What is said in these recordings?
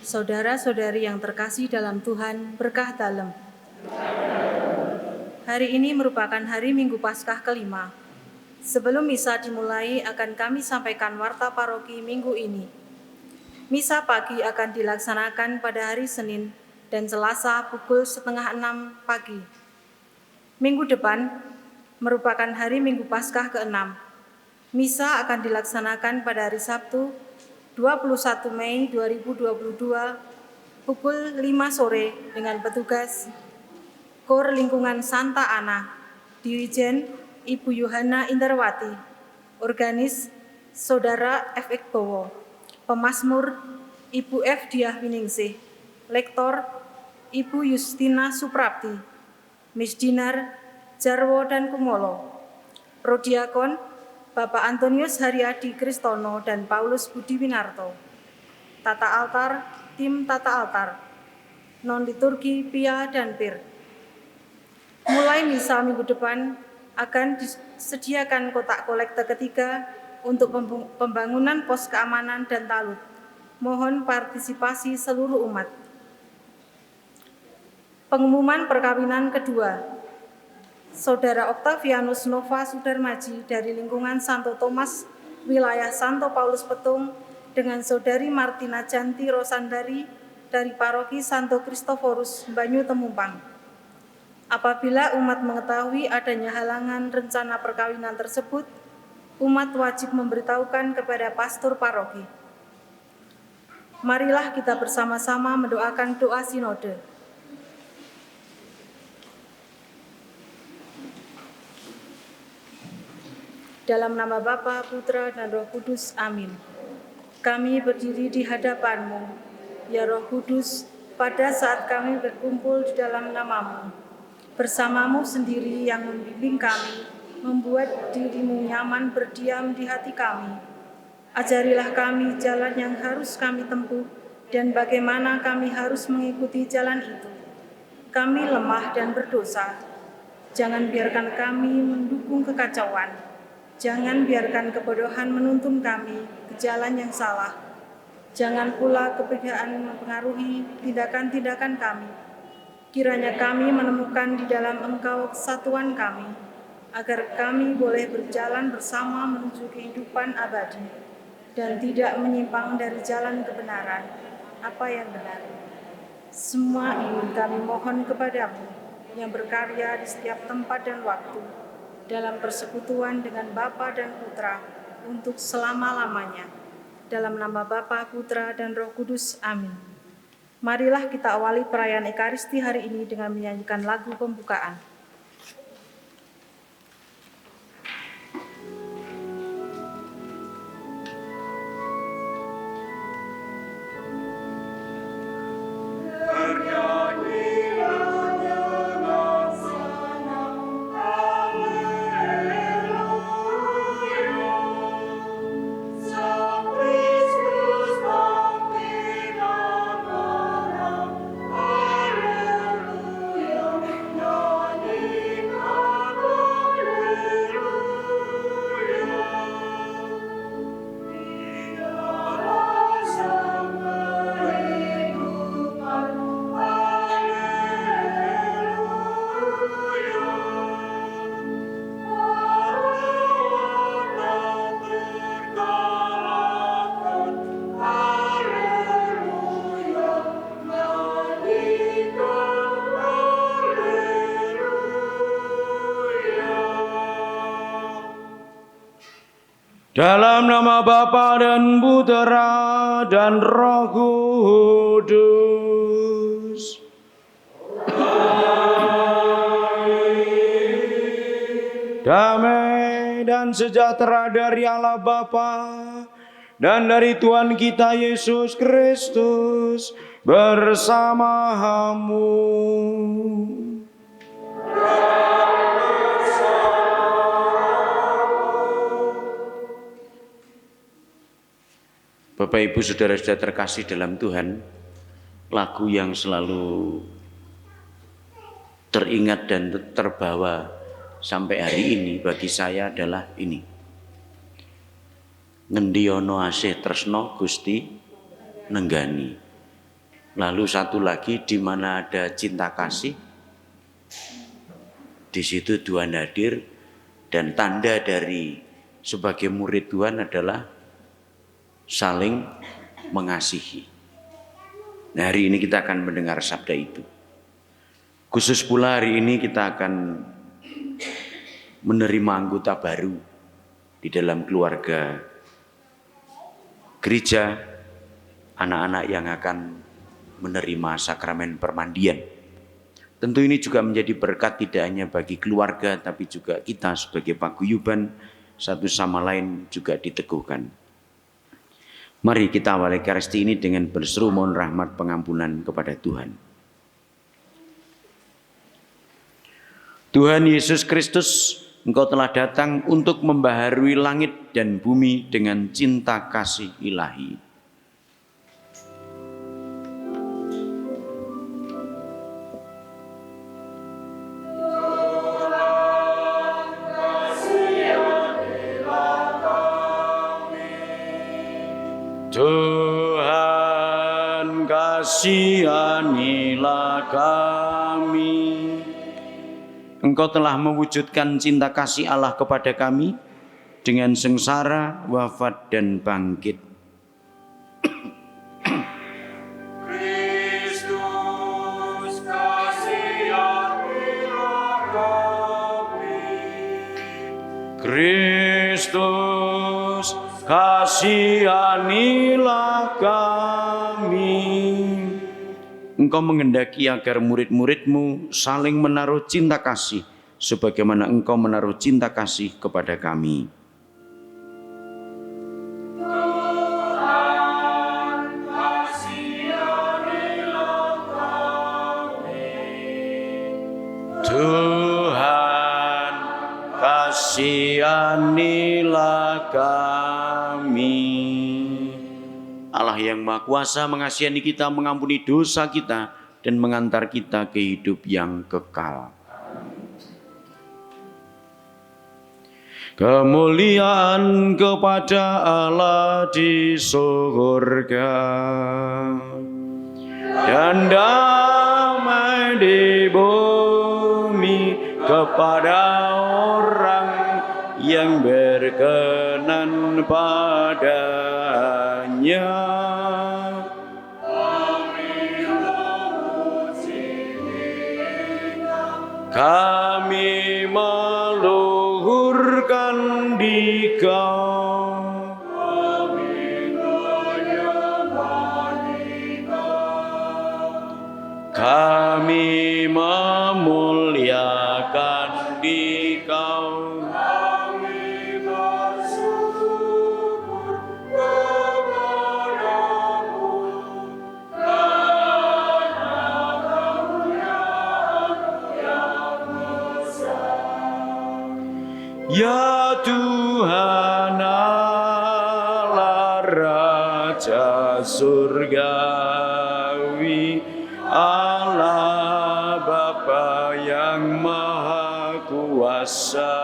Saudara-saudari yang terkasih dalam Tuhan, berkah dalem. Hari ini merupakan hari Minggu Paskah kelima. Sebelum misa dimulai, akan kami sampaikan warta paroki minggu ini. Misa pagi akan dilaksanakan pada hari Senin dan Selasa pukul 5:30 pagi. Minggu depan merupakan hari Minggu Paskah ke-6. Misa akan dilaksanakan pada hari Sabtu 21 Mei 2022 pukul 5 sore dengan petugas Kor Lingkungan Santa Ana, Dirijen Ibu Yohana Indarwati, Organis Saudara F. Bowo, Pemasmur Ibu F. Diah Winingsih, Lektor Ibu Justina Suprapti, Misdinar Jarwo dan Kumolo, Prodiakon Bapak Antonius Haryadi Kristono dan Paulus Budi Winarto, Tata Altar, tim Tata Altar, Non-liturgi Pia dan Pir. Mulai misa minggu depan akan disediakan kotak kolekte ketiga untuk pembangunan pos keamanan dan talut. Mohon partisipasi seluruh umat. Pengumuman perkawinan kedua. Saudara Octavianus Nova Sudarmaji dari lingkungan Santo Thomas, wilayah Santo Paulus Petung, dengan Saudari Martina Janti Rosandari dari Paroki Santo Kristoforus, Banyu Temumpang. Apabila umat mengetahui adanya halangan rencana perkawinan tersebut, umat wajib memberitahukan kepada pastor paroki. Marilah kita bersama-sama mendoakan doa sinode. Dalam nama Bapa, Putra, dan Roh Kudus. Amin. Kami berdiri di hadapan-Mu, ya Roh Kudus, pada saat kami berkumpul di dalam nama-Mu. Bersama-Mu sendiri yang membimbing kami, membuat diri-Mu nyaman berdiam di hati kami. Ajarilah kami jalan yang harus kami tempuh dan bagaimana kami harus mengikuti jalan itu. Kami lemah dan berdosa. Jangan biarkan kami mendukung kekacauan. Jangan biarkan kebodohan menuntun kami ke jalan yang salah. Jangan pula keberadaan mempengaruhi tindakan-tindakan kami. Kiranya kami menemukan di dalam Engkau kesatuan kami, agar kami boleh berjalan bersama menuju kehidupan abadi, dan tidak menyimpang dari jalan kebenaran, apa yang benar. Semua ini kami mohon kepadamu, yang berkarya di setiap tempat dan waktu, dalam persekutuan dengan Bapa dan Putra, untuk selama-lamanya. Dalam nama Bapa, Putra, dan Roh Kudus. Amin. Marilah kita awali perayaan Ekaristi hari ini dengan menyanyikan lagu pembukaan. Dalam nama Bapa dan Putra dan Roh Kudus. Damai dan sejahtera dari Allah Bapa dan dari Tuhan kita Yesus Kristus bersamamu. Bapak Ibu Saudara-saudara terkasih dalam Tuhan, lagu yang selalu teringat dan terbawa sampai hari ini bagi saya adalah ini. Ngendiono asih tresno Gusti nenggani. Lalu satu lagi, di mana ada cinta kasih, di situ Tuhan hadir, dan tanda dari sebagai murid Tuhan adalah saling mengasihi. Nah, hari ini kita akan mendengar sabda itu. Khusus pula hari ini kita akan menerima anggota baru di dalam keluarga gereja, anak-anak yang akan menerima sakramen permandian. Tentu ini juga menjadi berkat tidak hanya bagi keluarga, tapi juga kita sebagai paguyuban satu sama lain juga diteguhkan. Mari kita awali Ekaristi ini dengan berseru mohon rahmat pengampunan kepada Tuhan. Tuhan Yesus Kristus, Engkau telah datang untuk membaharui langit dan bumi dengan cinta kasih ilahi. Tuhan kasihanilah kami. Engkau telah mewujudkan cinta kasih Allah kepada kami dengan sengsara, wafat, dan bangkit. Kristus kasihanilah kami. Kristus kasihanilah kami. Engkau menghendaki agar murid-murid-Mu saling menaruh cinta kasih sebagaimana Engkau menaruh cinta kasih kepada kami. Tuhan kasihanilah kami. Tuhan kasihanilah kami. Allah yang Maha Kuasa mengasihani kita, mengampuni dosa kita, dan mengantar kita ke hidup yang kekal. Kemuliaan kepada Allah di surga dan damai di bumi kepada orang yang berkenan padanya. Kami meluhurkan Dikau, Kami memuliakan Dikau. Kami bersyukur kepadamu karena kemuliaan yang besar. Ya Tuhan Allah Raja Surgawi, Allah Bapa yang Maha Kuasa.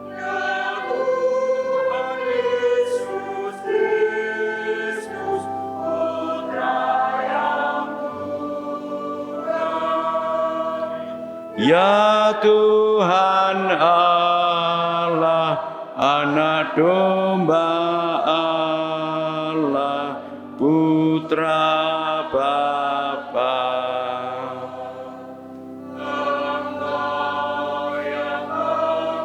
Ya Tuhan Yesus Kristus, Putra yang tunggal. Ya Tuhan Allah, Anak Domba Allah, Putra Bapa. Engkau yang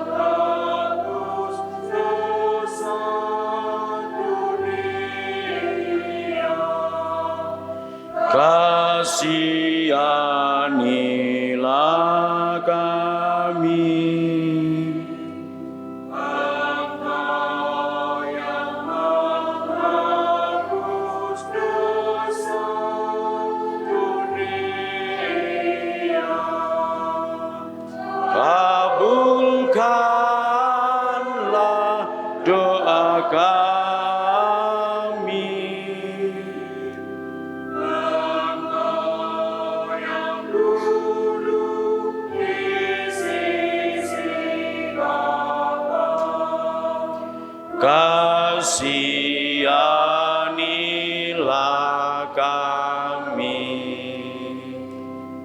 menebus dosa dunia. Kasihanilah kami. Engkau yang menebus dosa dunia. Kabulkanlah doa kami. Engkau yang duduk di sisi Bapa. Kasihanilah kami.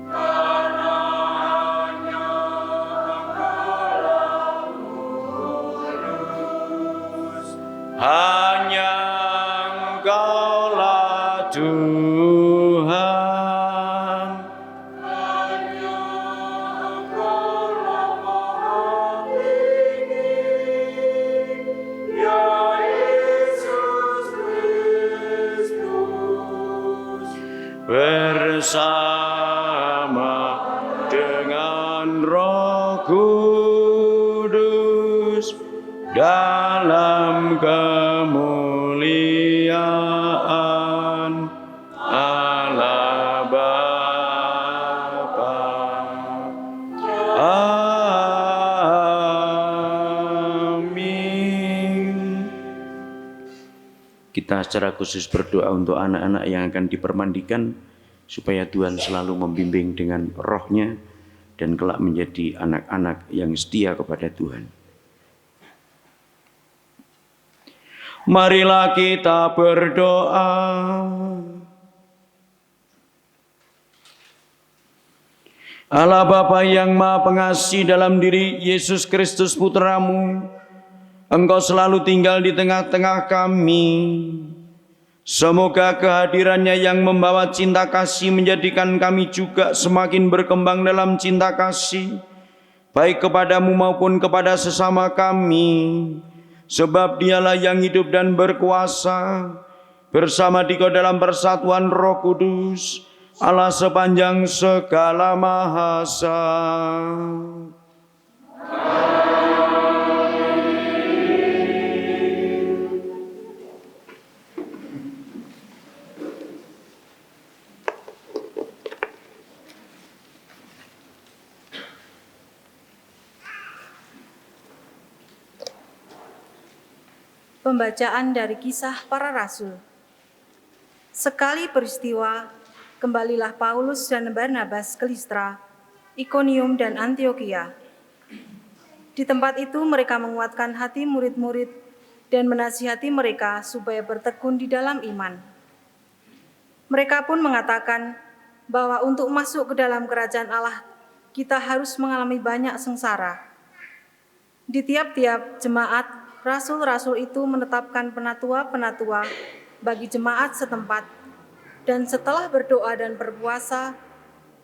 Karena hanya Engkaulah kudus. Hanya Engkaulah Tuhan. Hanya Engkaulah Maha Tinggi, ya Yesus Kristus. Bersama dengan Roh Kudus dalam kemuliaan Allah Bapa. Amin. Kita secara khusus berdoa untuk anak-anak yang akan dipermandikan, supaya Tuhan selalu membimbing dengan rohnya dan kelak menjadi anak-anak yang setia kepada Tuhan. Marilah kita berdoa. Allah Bapa yang Maha Pengasih, dalam diri Yesus Kristus Putramu, Engkau selalu tinggal di tengah-tengah kami. Semoga kehadirannya yang membawa cinta kasih menjadikan kami juga semakin berkembang dalam cinta kasih, baik kepadamu maupun kepada sesama kami. Sebab Dialah yang hidup dan berkuasa, bersama Dikau dalam persatuan Roh Kudus, Allah sepanjang segala mahasa. Pembacaan dari Kisah Para Rasul. Sekali peristiwa, kembalilah Paulus dan Barnabas ke Listra, Ikonium dan Antiokhia. Di tempat itu mereka menguatkan hati murid-murid dan menasihati mereka supaya bertekun di dalam iman. Mereka pun mengatakan bahwa untuk masuk ke dalam kerajaan Allah, kita harus mengalami banyak sengsara. Di tiap-tiap jemaat, rasul-rasul itu menetapkan penatua-penatua bagi jemaat setempat, dan setelah berdoa dan berpuasa,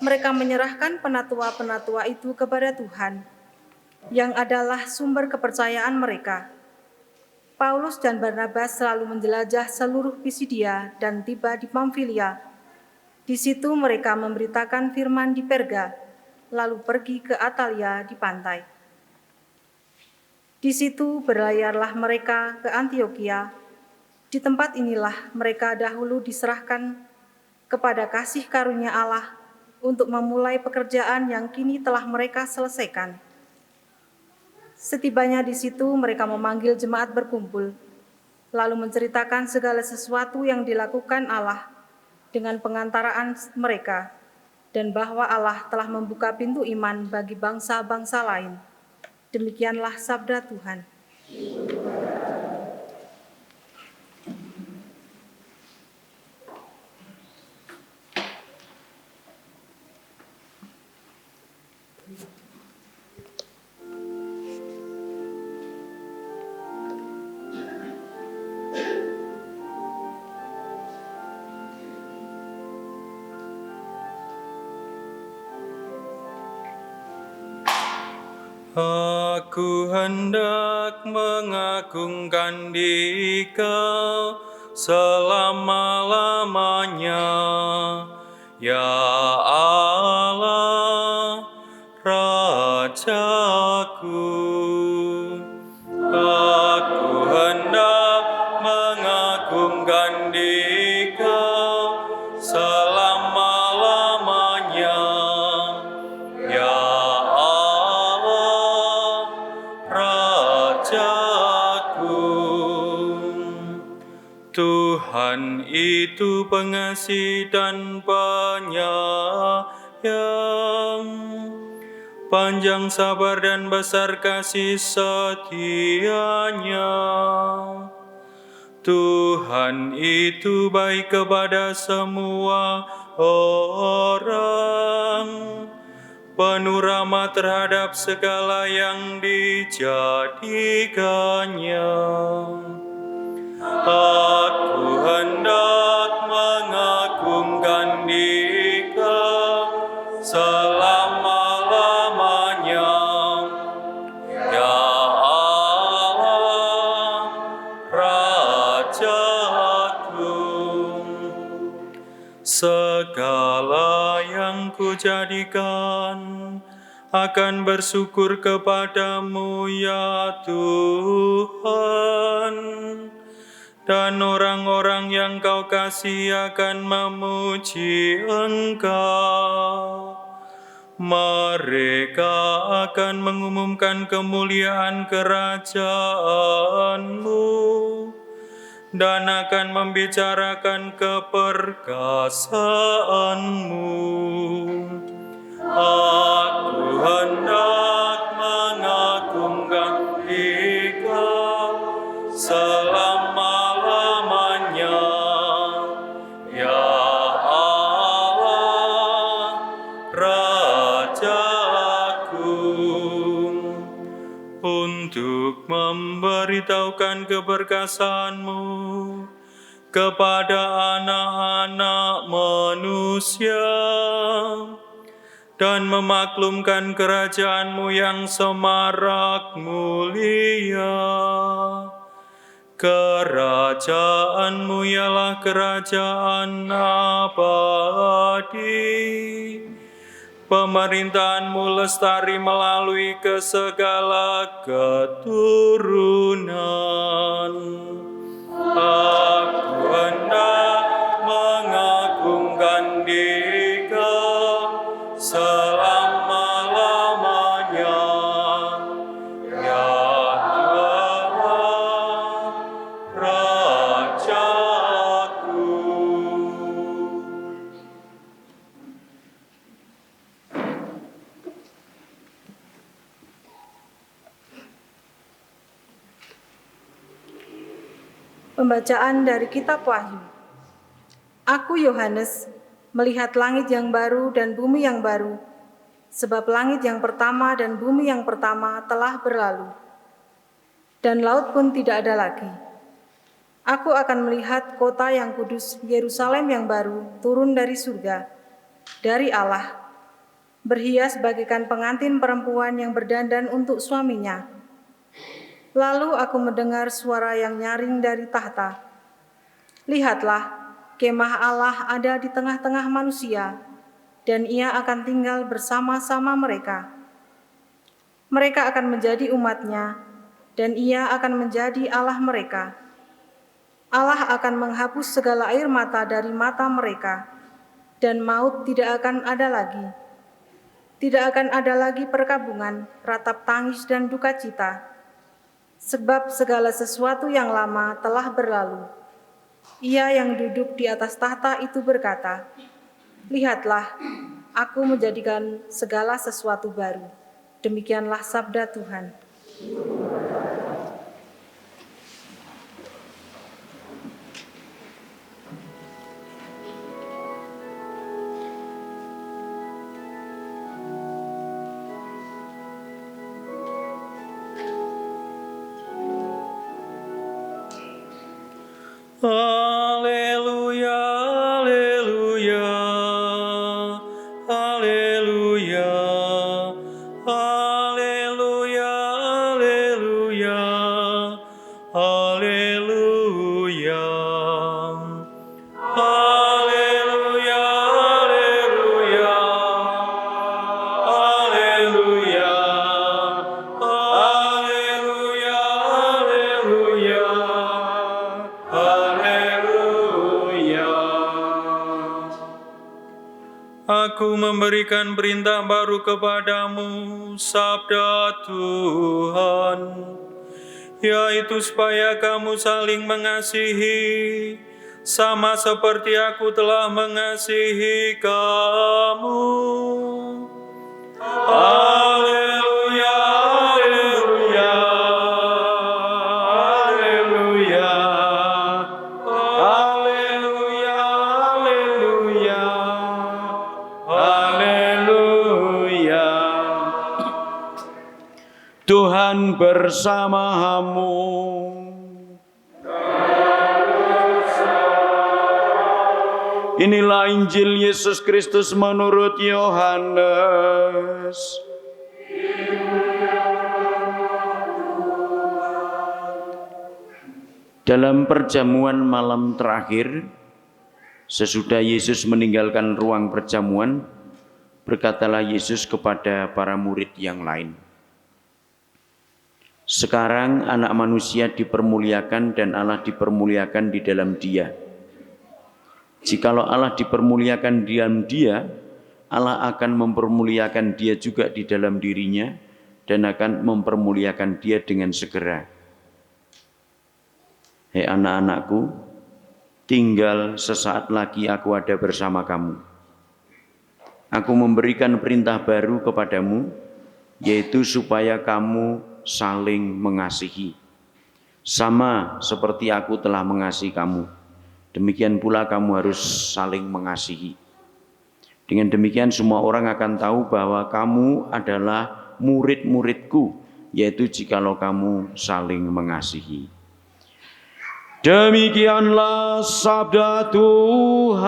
mereka menyerahkan penatua-penatua itu kepada Tuhan, yang adalah sumber kepercayaan mereka. Paulus dan Barnabas selalu menjelajah seluruh Pisidia dan tiba di Pamfilia. Di situ mereka memberitakan firman di Perga, lalu pergi ke Atalia di pantai. Di situ berlayarlah mereka ke Antiokhia. Di tempat inilah mereka dahulu diserahkan kepada kasih karunia Allah untuk memulai pekerjaan yang kini telah mereka selesaikan. Setibanya di situ mereka memanggil jemaat berkumpul, lalu menceritakan segala sesuatu yang dilakukan Allah dengan pengantaraan mereka, dan bahwa Allah telah membuka pintu iman bagi bangsa-bangsa lain. Demikianlah sabda Tuhan. Aku hendak mengagungkan Dikau selama-lamanya, ya Allah, Rajaku. Aku hendak mengagungkan Dikau selama-lamanya, ya Tuhan itu pengasih dan penyayang, panjang sabar dan besar kasih setianya. Tuhan itu baik kepada semua orang, penuh rahmat terhadap segala yang dijadikannya. Aku hendak mengagungkan Dikau selama-lamanya, ya Allah, Rajaku. Segala yang kujadikan akan bersyukur kepadamu, ya Tuhan. Dan orang-orang yang Kau kasih akan memuji Engkau. Mereka akan mengumumkan kemuliaan kerajaan-Mu dan akan membicarakan keperkasaan-Mu. Aku hendak mengagungkan Dikau selama-lamanya, ya Allah, Rajaku, untuk memberitahukan keperkasaan-Mu kepada anak-anak manusia dan memaklumkan kerajaan-Mu yang semarak mulia. Kerajaan-Mu ialah kerajaan abadi. Pemerintahan-Mu lestari melalui ke segala keturunan. Aku hendak mengagungkan Dikau selama-lamanya, ya Tuhan, Rajaku. Pembacaan dari Kitab Wahyu. Aku Yohanes melihat langit yang baru dan bumi yang baru, sebab langit yang pertama dan bumi yang pertama telah berlalu, dan laut pun tidak ada lagi. Aku akan melihat kota yang kudus, Yerusalem yang baru, turun dari surga, dari Allah, berhias bagaikan pengantin perempuan yang berdandan untuk suaminya. Lalu aku mendengar suara yang nyaring dari tahta. Lihatlah, kemah Allah ada di tengah-tengah manusia, dan Ia akan tinggal bersama-sama mereka. Mereka akan menjadi umat-Nya, dan Ia akan menjadi Allah mereka. Allah akan menghapus segala air mata dari mata mereka, dan maut tidak akan ada lagi. Tidak akan ada lagi perkabungan, ratap tangis dan duka cita, sebab segala sesuatu yang lama telah berlalu. Ia yang duduk di atas tahta itu berkata, "Lihatlah, aku menjadikan segala sesuatu baru." Demikianlah sabda Tuhan. Haleluya, haleluya, haleluya, haleluya, haleluya, haleluya. Haleluya, haleluya, haleluya, haleluya, haleluya, haleluya. Aku memberikan perintah baru kepadamu, sabda Tuhan, yaitu supaya kamu saling mengasihi, sama seperti aku telah mengasihi kamu. Haleluya, haleluya, haleluya, haleluya, haleluya, haleluya. Tuhan bersamamu. Inilah Injil Yesus Kristus menurut Yohanes. Dalam perjamuan malam terakhir, sesudah Yesus meninggalkan ruang perjamuan, berkatalah Yesus kepada para murid yang lain, "Sekarang anak manusia dipermuliakan dan Allah dipermuliakan di dalam Dia. Jikalau Allah dipermuliakan di dalam Dia, Allah akan mempermuliakan Dia juga di dalam dirinya dan akan mempermuliakan Dia dengan segera. Hei anak-anakku, tinggal sesaat lagi aku ada bersama kamu. Aku memberikan perintah baru kepadamu, yaitu supaya kamu saling mengasihi. Sama seperti aku telah mengasihi kamu, demikian pula kamu harus saling mengasihi. Dengan demikian semua orang akan tahu bahwa kamu adalah murid-muridku, yaitu jikalau kamu saling mengasihi." Demikianlah sabda Tuhan.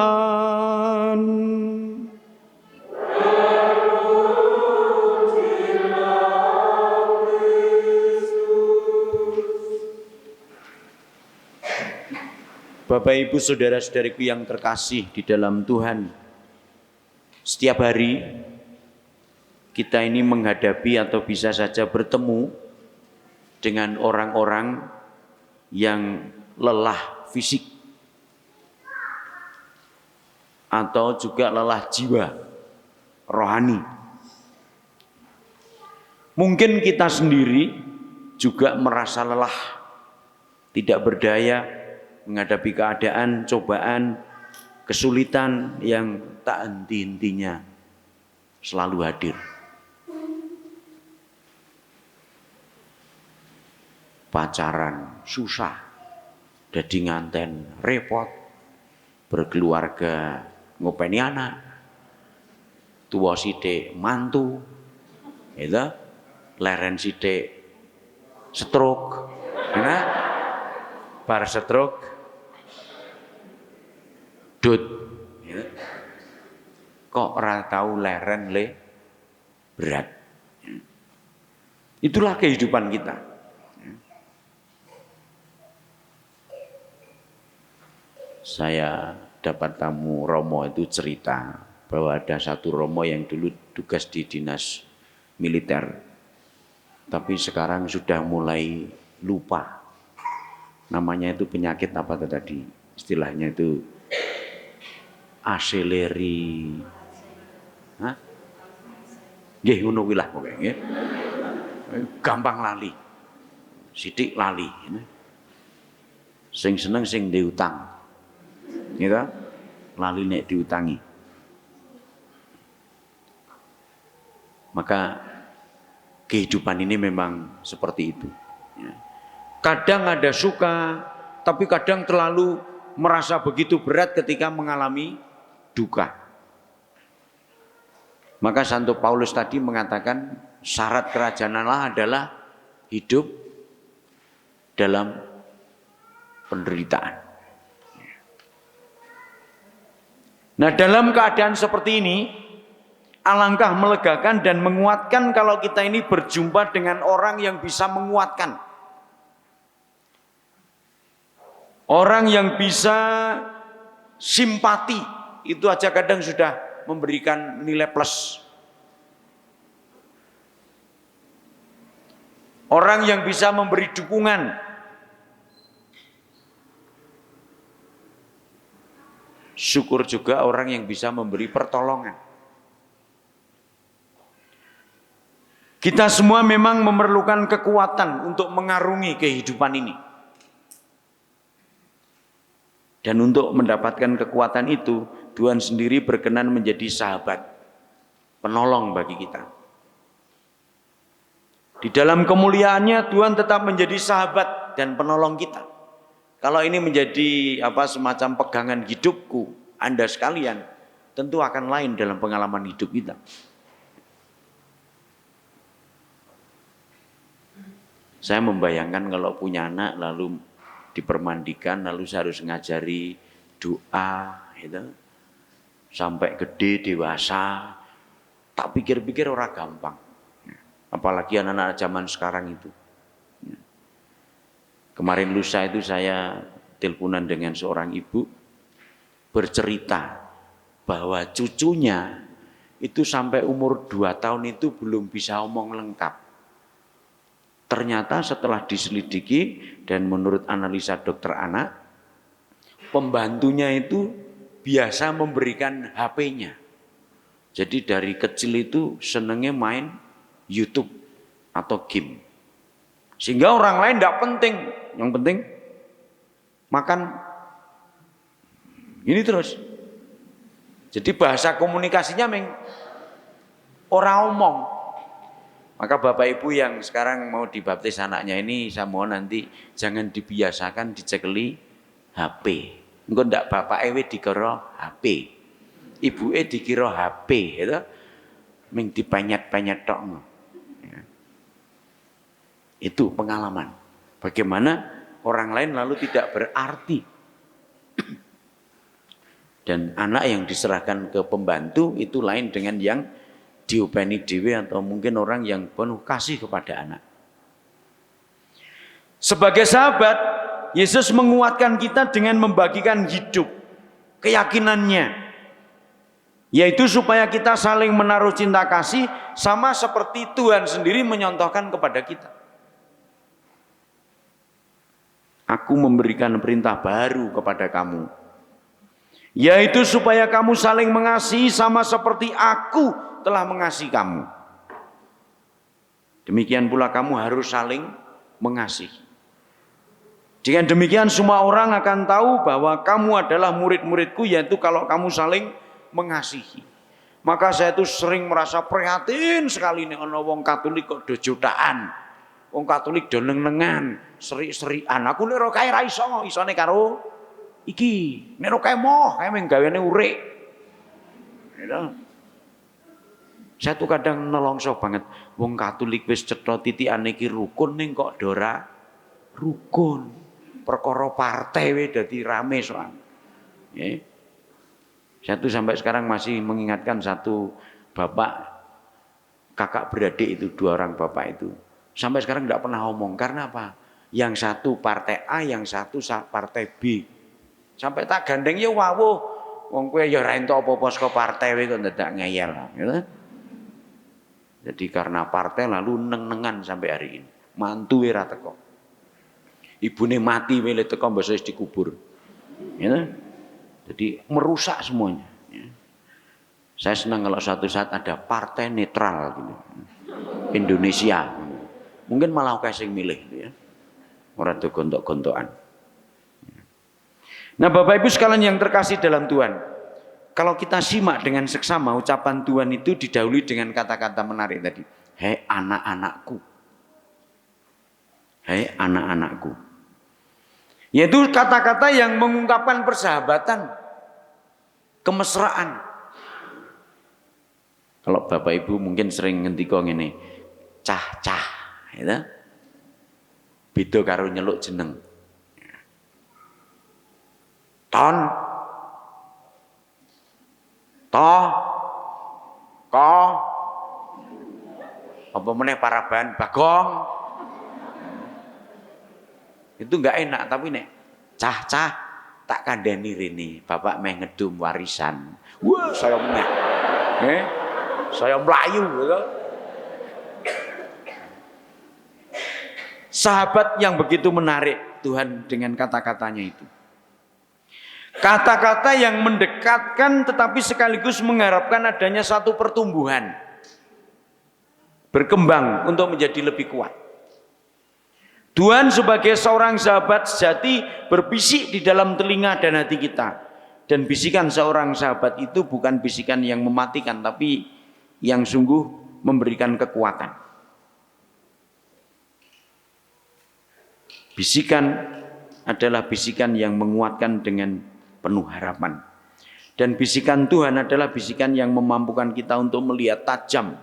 Bapak Ibu saudara-saudariku yang terkasih di dalam Tuhan, setiap hari kita ini menghadapi atau bisa saja bertemu dengan orang-orang yang lelah fisik atau juga lelah jiwa, rohani. Mungkin kita sendiri juga merasa lelah, tidak berdaya menghadapi keadaan, cobaan, kesulitan yang tak henti-hentinya selalu hadir. Pacaran susah, jadi nganten repot, berkeluarga ngopeni anak, tua sithik mantu, itu leren sithik stroke, nah, bar stroke, dut, ya. Kok ora tahu leren le berat. Itulah kehidupan kita. saya dapat tamu Romo itu cerita bahwa ada satu Romo yang dulu tugas di dinas militer, tapi sekarang sudah mulai lupa. Namanya itu penyakit apa tadi? Istilahnya itu aseleri. Hah? Nggih ngono kuwi lah pokoke nggih. Gampang lali. Sithik lali. Sing seneng sing diutang. Gitu? Lali nek diutangi. Maka kehidupan ini memang seperti itu. Kadang ada suka, tapi kadang terlalu merasa begitu berat ketika mengalami duka. Maka Santo Paulus tadi mengatakan syarat kerajaan Allah adalah hidup dalam penderitaan. Nah, dalam keadaan seperti ini, alangkah melegakan dan menguatkan kalau kita ini berjumpa dengan orang yang bisa menguatkan. Orang yang bisa simpati, itu aja kadang sudah memberikan nilai plus. Orang yang bisa memberi dukungan. Syukur juga orang yang bisa memberi pertolongan. Kita semua memang memerlukan kekuatan untuk mengarungi kehidupan ini. Dan untuk mendapatkan kekuatan itu, Tuhan sendiri berkenan menjadi sahabat, penolong bagi kita. Di dalam kemuliaannya, Tuhan tetap menjadi sahabat dan penolong kita. Kalau ini menjadi semacam pegangan hidupku, Anda sekalian, tentu akan lain dalam pengalaman hidup kita. Saya membayangkan kalau punya anak lalu dipermandikan, lalu saya harus ngajari doa, gitu. Sampai gede, dewasa. Tak pikir-pikir orang gampang. Apalagi anak-anak zaman sekarang itu. Kemarin lusa itu saya teleponan dengan seorang ibu, bercerita bahwa cucunya itu sampai umur 2 tahun itu belum bisa omong lengkap. Ternyata setelah diselidiki dan menurut analisa dokter anak, pembantunya itu biasa memberikan HP-nya. Jadi dari kecil itu senengnya main YouTube atau game. Sehingga orang lain tidak penting, yang penting makan ini terus. Jadi bahasa komunikasinya orang omong. Maka Bapak Ibu yang sekarang mau dibaptis anaknya ini, saya mohon nanti jangan dibiasakan dicekeli HP. Engko ndak bapak ewe dikira HP. Ibu dikira HP, gitu. Ming dipenyet-penyet tok. Ya. Itu pengalaman. Bagaimana orang lain lalu tidak berarti. Dan anak yang diserahkan ke pembantu itu lain dengan yang diopeni dewe atau mungkin orang yang penuh kasih kepada anak. Sebagai sahabat, Yesus menguatkan kita dengan membagikan hidup, keyakinannya, yaitu supaya kita saling menaruh cinta kasih sama seperti Tuhan sendiri menyontohkan kepada kita. Aku memberikan perintah baru kepada kamu, yaitu supaya kamu saling mengasihi sama seperti aku telah mengasihi kamu. Demikian pula kamu harus saling mengasihi. Dengan demikian semua orang akan tahu bahwa kamu adalah murid-muridku, yaitu kalau kamu saling mengasihi. Maka saya itu sering merasa prihatin sekali nih ana wong Katolik kok do jotaan. Wong Katolik do neng-nengan, seri-serian. Aku nek ora kae ra isone karo iki. Nek ora kae moh, kae mung gaweane urik. Saya tuh kadang nelongso banget. Wong Katolik wis cetha titikane iki rukun ning kok dora rukun. Perkara partai we dadi rame soal. Saya tuh sampai sekarang masih mengingatkan satu bapak kakak beradik itu, 2 orang bapak itu. Sampai sekarang tidak pernah ngomong. Karena apa? Yang satu partai A, yang satu partai B. Sampai tak gandeng ya wawuh. Wong kowe ya ora entuk apa-apa saka partai kowe kok dadak ngeyel. Gitu. Jadi karena partai lalu neng-nengan sampai hari ini. Mantu ora teko. Ibune mati wile teko mbok wis dikubur. Gitu. Jadi merusak semuanya. Saya senang kalau suatu saat ada partai netral gitu. Indonesia. Mungkin malah akeh sing milih gitu ya. Ora do gontok-gontokan. Nah, Bapak Ibu sekalian yang terkasih dalam Tuhan, kalau kita simak dengan seksama ucapan Tuhan itu didahului dengan kata-kata menarik tadi. Hei anak-anakku. Hei anak-anakku. Yaitu kata-kata yang mengungkapkan persahabatan, kemesraan. Kalau Bapak Ibu mungkin sering ngendika ngene, cah-cah, gitu. Beda karo nyeluk jeneng. Ton, toh, ko, apa meneh paraban, bagong. Itu enggak enak, tapi nek cah-cah tak kandhani rene, bapak meh ngedum warisan. Wah, saya meneh. Saya melayu gitu. Sahabat yang begitu menarik Tuhan dengan kata-katanya itu. Kata-kata yang mendekatkan tetapi sekaligus mengharapkan adanya satu pertumbuhan. Berkembang untuk menjadi lebih kuat. Tuhan sebagai seorang sahabat sejati berbisik di dalam telinga dan hati kita. Dan bisikan seorang sahabat itu bukan bisikan yang mematikan, tapi yang sungguh memberikan kekuatan. Bisikan adalah bisikan yang menguatkan dengan penuh harapan. Dan bisikan Tuhan adalah bisikan yang memampukan kita untuk melihat tajam,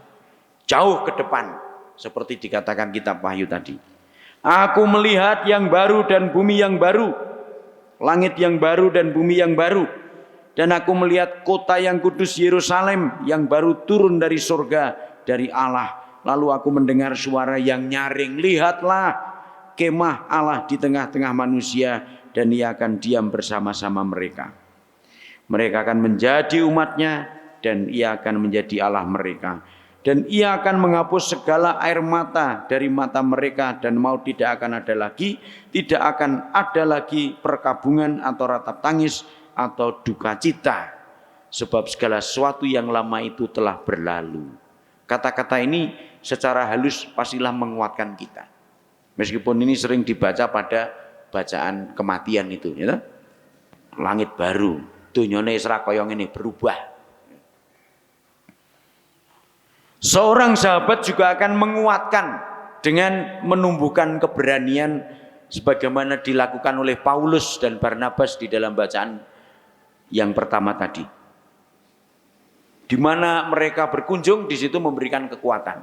jauh ke depan. Seperti dikatakan kitab Wahyu tadi. Aku melihat yang baru dan bumi yang baru. Langit yang baru dan bumi yang baru. Dan aku melihat kota yang kudus Yerusalem yang baru turun dari surga dari Allah. Lalu aku mendengar suara yang nyaring. Lihatlah kemah Allah di tengah-tengah manusia dan ia akan diam bersama-sama mereka. Mereka akan menjadi umatnya dan ia akan menjadi Allah mereka. Dan ia akan menghapus segala air mata dari mata mereka dan maut tidak akan ada lagi. Tidak akan ada lagi perkabungan atau ratap tangis atau duka cita, sebab segala sesuatu yang lama itu telah berlalu. Kata-kata ini secara halus pastilah menguatkan kita. Meskipun ini sering dibaca pada bacaan kematian itu, ya. Langit baru, dunyane isra kaya ngene berubah. Seorang sahabat juga akan menguatkan dengan menumbuhkan keberanian sebagaimana dilakukan oleh Paulus dan Barnabas di dalam bacaan yang pertama tadi, di mana mereka berkunjung, di situ memberikan kekuatan.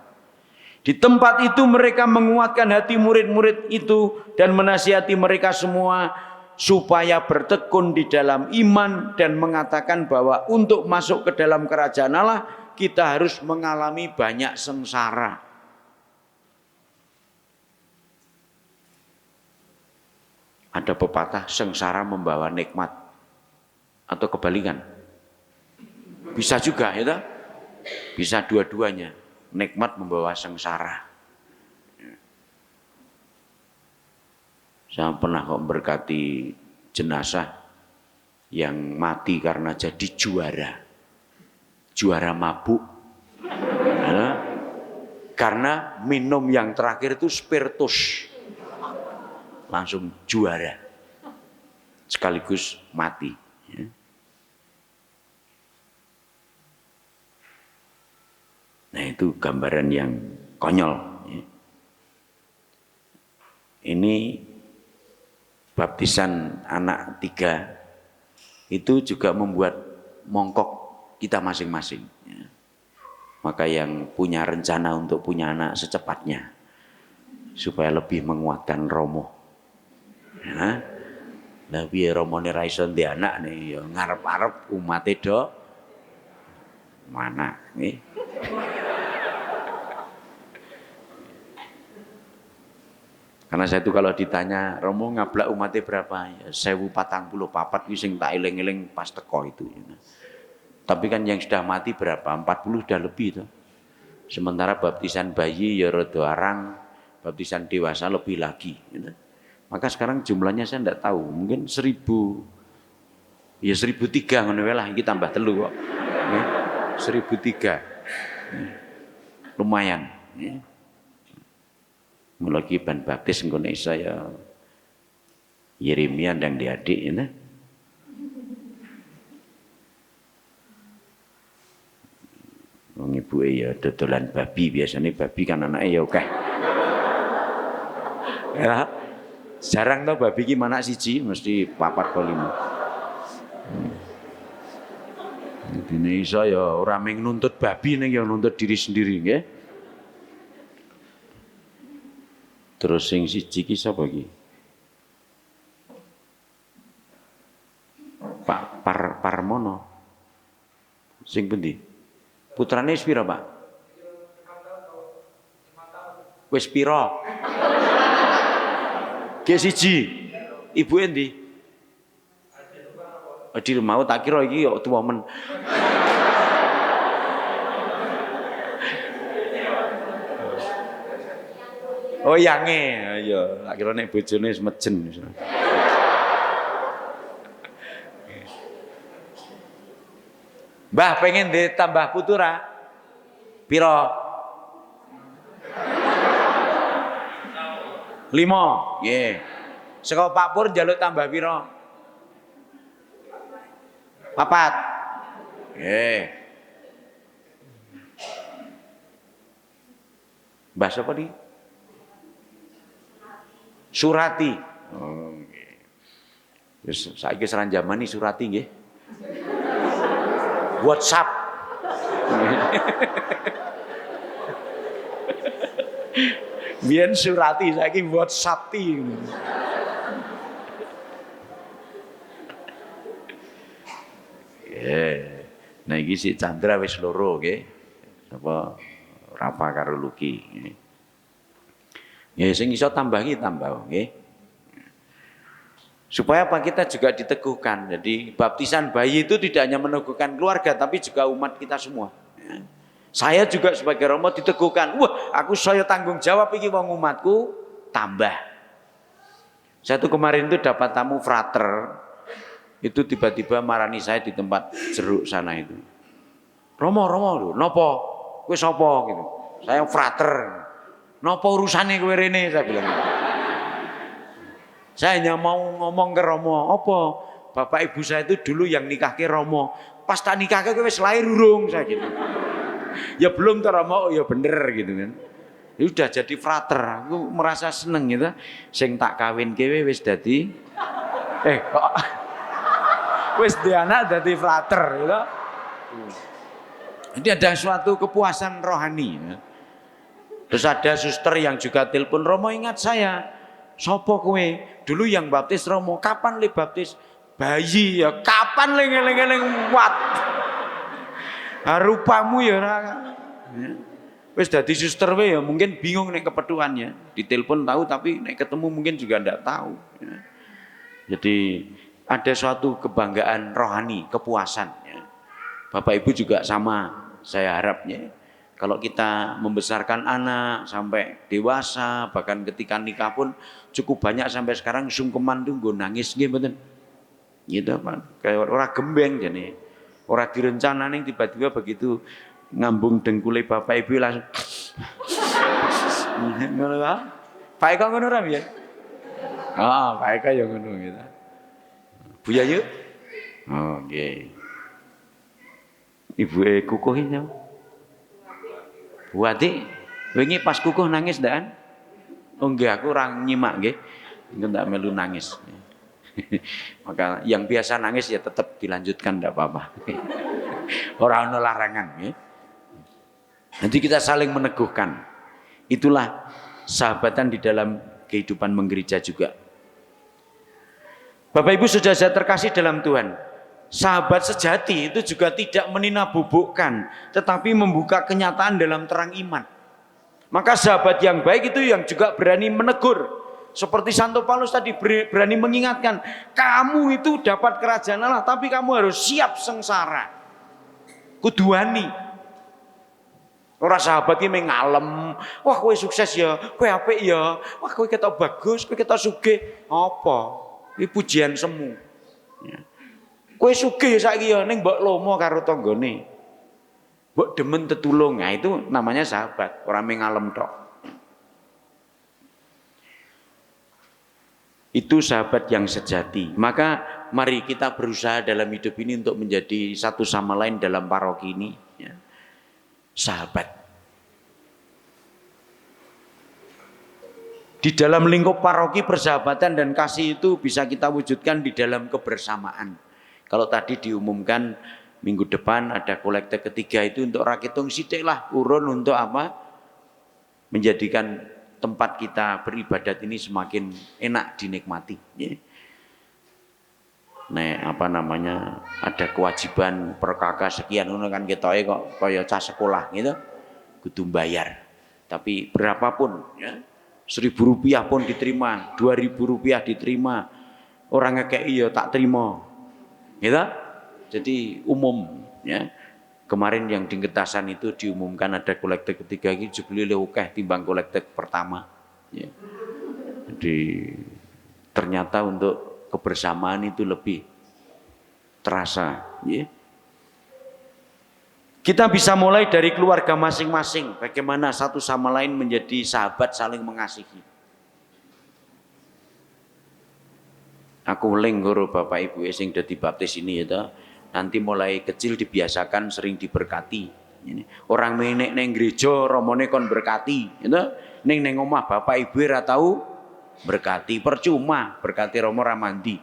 Di tempat itu mereka menguatkan hati murid-murid itu dan menasihati mereka semua supaya bertekun di dalam iman dan mengatakan bahwa untuk masuk ke dalam kerajaan Allah kita harus mengalami banyak sengsara. Ada pepatah sengsara membawa nikmat. Atau kebalikan, bisa juga ya, bisa dua-duanya, nikmat membawa sengsara. Saya pernah kok berkati jenazah yang mati karena jadi juara mabuk, ya, karena minum yang terakhir itu spiritus, langsung juara, sekaligus mati. Ya. Nah itu gambaran yang konyol. Ini baptisan anak 3 itu juga membuat mongkok kita masing-masing. Maka yang punya rencana untuk punya anak secepatnya supaya lebih menguatkan romo. Nah, tapi romone ra iso ndek anak nih, ya ngarep-arep umate do mana nih. Karena saya itu kalau ditanya, Romo ngablak umatnya berapa? Ya 1044 sing tak eling-eling pas teko itu. Tapi kan yang sudah mati berapa? 40 sudah lebih itu. Sementara baptisan bayi ya rada arang, baptisan dewasa lebih lagi. Maka sekarang jumlahnya saya tidak tahu, mungkin 1000, ya 1003 ngono wae lah, iki tambah 3 kok. 1003. Lumayan. Mulai ban baptis engko nek iso ya Yeremia ndang diadik ya. Wong ibuke ya dodolan babi, biasanya babi kan anake ya akeh. Ya. Jarang tau babi ki manak siji mesti 4 atau 5. Dene iso ya ora mung nuntut babi ning ya nuntut diri sendiri nggih. Terus sing siji ki sapa ki? Pak Parmono. Sing pundi? Putrane wis pira, Pak? Wis pira? Ki siji. Ibuke endi? Di rumah tak kira iki kok tuwa men. Oh yange, ya tak kira nek bojone wis mejen. Mbah pengen ditambah putura. Piro? 5. Nggih. Saka Pak Pur njaluk tambah piro? 4. Nggih. Mbah sapa iki? Surati. Oh, nggih. Wis saiki seranjamani Surati nggih. WhatsApp. Biyen Surati saiki WhatsApp-ti. Nah iki si Chandra wis loro nggih. Sapa Rafa karo Luki. Ya sing iso tambah iki tambah nggih. Supaya apa kita juga diteguhkan. Jadi baptisan bayi itu tidak hanya meneguhkan keluarga tapi juga umat kita semua. Saya juga sebagai Romo diteguhkan. Wah, aku saya tanggung jawab iki wong umatku tambah. Saya tuh kemarin itu dapat tamu frater. Itu tiba-tiba marani saya di tempat jeruk sana itu. Romo lho, nopo? Kowe sapa gitu. Saya frater. Nopo urusane kowe rene saya bilang. Saya hanya mau ngomong ke Romo, apa? Bapak ibu saya itu dulu yang nikahke Romo. Pas tak nikahke kowe wis lahir urung saya gitu. Ya belum tuh Romo, ya bener gitu kan. Ya udah jadi frater, aku merasa seneng gitu. Sing tak kawin kowe wis dadi kok wis di anak dadi frater gitu. Jadi ada suatu kepuasan rohani. Terus ada suster yang juga telepon, Romo ingat saya. Sopo kowe? Dulu yang baptis Romo, kapan le baptis? Bayi ya, kapan le ngeleng-ngeleng wat? Rupamu ya ora. Wis dadi suster we ya mungkin bingung nek kepeduannya. Ditelepon tahu tapi nek ketemu mungkin juga ndak tahu. Jadi ada suatu kebanggaan rohani, kepuasan. Bapak Ibu juga sama, saya harapnya. Kalau kita membesarkan anak sampai dewasa, bahkan ketika nikah pun cukup banyak sampai sekarang sungkeman tuh nggo nangis nggih mboten. Gitu Pak. Kayak ora gembeng jane. Ora direncananing tiba-tiba begitu ngambung dengkule Bapak Ibu langsung ngono ta? Pak Eka ngono ra piye? Pak Eka ya ngono gitu. Buya yuk. Oh nggih. Ibuke kukuh iki. Bu Ati, wingi pas kukuh nangis ndak? Oh nggih, aku ora nyimak nggih. Ndak melu nangis. Maka yang biasa nangis ya tetap dilanjutkan ndak apa-apa. Ora ono larangan nggih. Nanti kita saling meneguhkan. Itulah sahabatan di dalam kehidupan menggereja juga. Bapak Ibu saudara terkasih dalam Tuhan. Sahabat sejati itu juga tidak meninabobokan, tetapi membuka kenyataan dalam terang iman. Maka sahabat yang baik itu yang juga berani menegur, Seperti Santo Paulus tadi berani mengingatkan, kamu itu dapat kerajaan Allah, tapi kamu harus siap sengsara. Kudu wani. Ora sahabat iki ngalem, wah kowe sukses ya, kowe apik ya, wah kowe ketok bagus, kowe ketok sugih. Apa? Iki pujian semu. Ya. Kowe sugih saiki ya ning mbok lomo karo tanggane. Mbok demen tetulung. Nah, itu namanya sahabat, ora ngalem tok. Itu sahabat yang sejati. Maka mari kita berusaha dalam hidup ini untuk menjadi satu sama lain dalam paroki ini, ya. Sahabat. Di dalam lingkup paroki, persahabatan dan kasih itu bisa kita wujudkan di dalam kebersamaan. Kalau tadi diumumkan minggu depan ada kolekte ketiga, itu untuk rakitung sithik lah, urun untuk apa? Menjadikan tempat kita beribadat ini semakin enak dinikmati. Nah, ada kewajiban per kakak sekian, kan ketoke kok kaya cah sekolah gitu, kudu bayar. Tapi berapapun, ya, Rp1.000 pun diterima, Rp2.000 diterima, orang ngekei ya tak terima, gitu. Jadi umum, ya. Kemarin yang di Getasan itu diumumkan ada kolekte ketiga ini jumlahnya akeh timbang kolekte pertama. Ya. Jadi ternyata untuk kebersamaan itu lebih terasa. Ya. Kita bisa mulai dari keluarga masing-masing. Bagaimana satu sama lain menjadi sahabat saling mengasihi. Aku weling karo bapak ibu sing dadi baptis ini ya. Nanti mulai kecil dibiasakan sering diberkati. Ini orang menek neng gereja romone kon berkati, gitu. Neng omah bapak ibu ora tau berkati, percuma berkati romo ra mandi.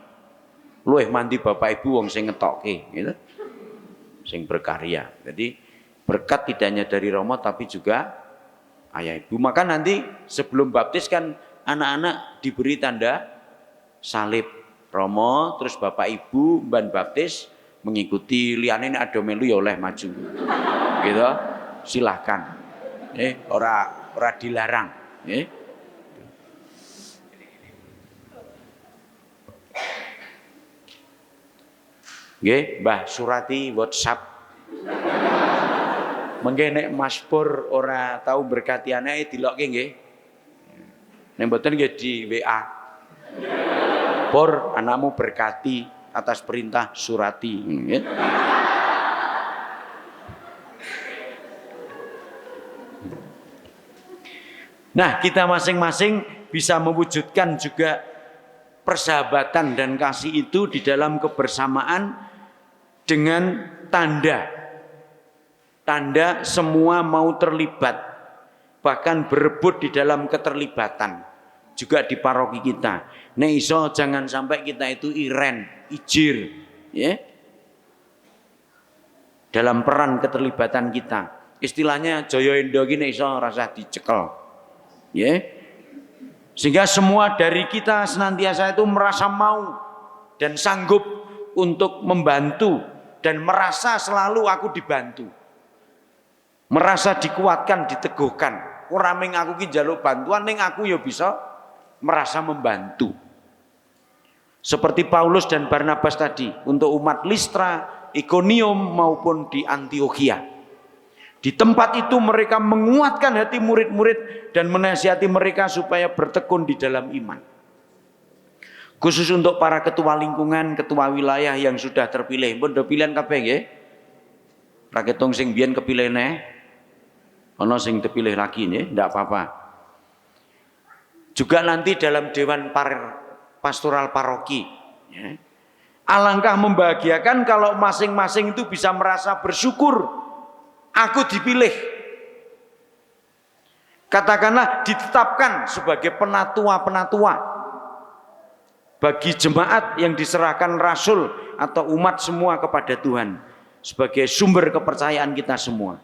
Luwih mandi bapak ibu wong sing ngetokke, gitu. Sing berkarya. Jadi berkat tidak hanya dari romo tapi juga ayah ibu. Maka nanti sebelum baptis kan anak-anak diberi tanda salib romo, terus bapak ibu ban baptis mengikuti, liyane nek ada melu ya oleh maju. Gitu. Silahkan. Ora dilarang, Nggih, Mbah Surati WhatsApp. Mengke nek Mas Pur ora tahu berkati anake dilokke nggih. Nek mboten nggih di WA. Pur, anakmu berkati atas perintah Surati. Nah, kita masing-masing bisa mewujudkan juga persahabatan dan kasih itu di dalam kebersamaan dengan tanda semua mau terlibat, bahkan berebut di dalam keterlibatan juga di paroki kita. Nek iso jangan sampai kita itu ijir, ya, dalam peran keterlibatan kita. Istilahnya Jaya Endo gini iso rasa dicekel, ya. Sehingga semua dari kita senantiasa itu merasa mau dan sanggup untuk membantu dan merasa selalu aku dibantu. Merasa dikuatkan, diteguhkan. Ora mung aku ki njaluk bantuan, ning aku ya bisa merasa membantu. Seperti Paulus dan Barnabas tadi untuk umat Listra, Ikonium maupun di Antiokhia. Di tempat itu mereka menguatkan hati murid-murid dan menasihati mereka supaya bertekun di dalam iman. Khusus untuk para ketua lingkungan, ketua wilayah yang sudah terpilih, pun pilihan kabeh nggih. Ra ketung sing biyen kepilih neh. Ana sing terpilih lagi nggih, ndak apa-apa. Juga nanti dalam dewan pastoral paroki, ya. Alangkah membahagiakan kalau masing-masing itu bisa merasa bersyukur aku dipilih. Katakanlah ditetapkan sebagai penatua-penatua bagi jemaat yang diserahkan rasul atau umat semua kepada Tuhan sebagai sumber kepercayaan kita semua.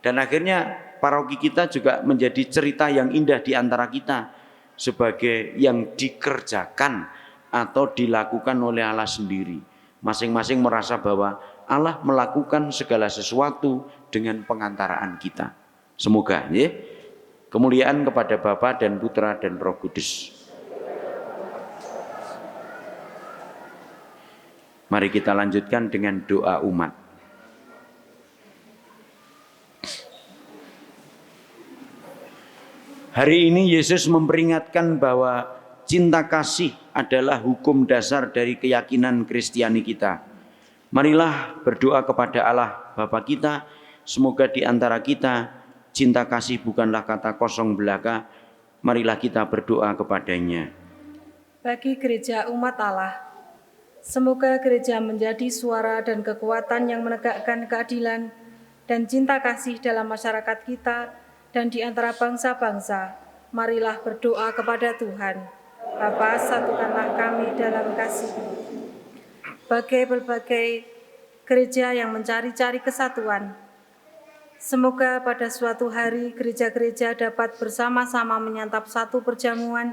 Dan akhirnya paroki kita juga menjadi cerita yang indah di antara kita sebagai yang dikerjakan atau dilakukan oleh Allah sendiri. Masing-masing merasa bahwa Allah melakukan segala sesuatu dengan pengantaraan kita. Semoga ya, kemuliaan kepada Bapa dan Putra dan Roh Kudus. Mari kita lanjutkan dengan doa umat. Hari ini Yesus memperingatkan bahwa cinta kasih adalah hukum dasar dari keyakinan Kristiani kita. Marilah berdoa kepada Allah Bapa kita, semoga di antara kita cinta kasih bukanlah kata kosong belaka. Marilah kita berdoa kepadanya. Bagi gereja umat Allah, semoga gereja menjadi suara dan kekuatan yang menegakkan keadilan dan cinta kasih dalam masyarakat kita dan di antara bangsa-bangsa. Marilah berdoa kepada Tuhan. Bapa, satukanlah kami dalam kasih. Bagi berbagai gereja yang mencari-cari kesatuan, semoga pada suatu hari gereja-gereja dapat bersama-sama menyantap satu perjamuan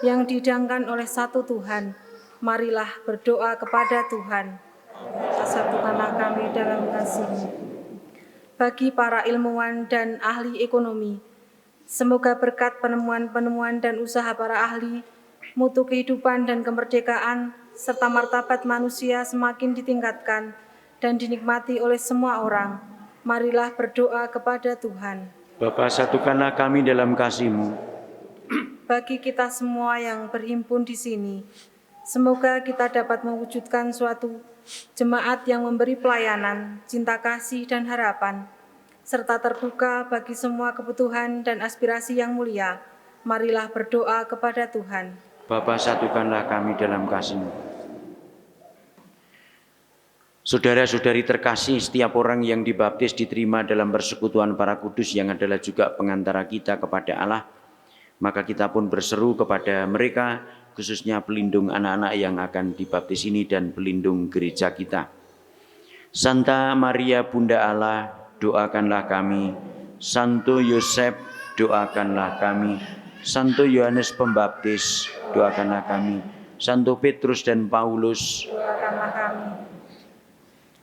yang dihidangkan oleh satu Tuhan. Marilah berdoa kepada Tuhan. Satukanlah kami dalam kasih-Mu. Bagi para ilmuwan dan ahli ekonomi, semoga berkat penemuan-penemuan dan usaha para ahli, mutu kehidupan dan kemerdekaan, serta martabat manusia semakin ditingkatkan dan dinikmati oleh semua orang. Marilah berdoa kepada Tuhan. Bapa, satukanlah kami dalam kasih-Mu. Bagi kita semua yang berhimpun di sini, semoga kita dapat mewujudkan suatu jemaat yang memberi pelayanan, cinta kasih dan harapan, serta terbuka bagi semua kebutuhan dan aspirasi yang mulia. Marilah berdoa kepada Tuhan. Bapa, satukanlah kami dalam kasih-Mu. Saudara-saudari terkasih, setiap orang yang dibaptis diterima dalam persekutuan para kudus yang adalah juga pengantara kita kepada Allah. Maka kita pun berseru kepada mereka, khususnya pelindung anak-anak yang akan dibaptis ini dan pelindung gereja kita. Santa Maria Bunda Allah, doakanlah kami. Santo Yosef, doakanlah kami. Santo Yohanes Pembaptis, doakanlah kami. Santo Petrus dan Paulus, Doakanlah kami.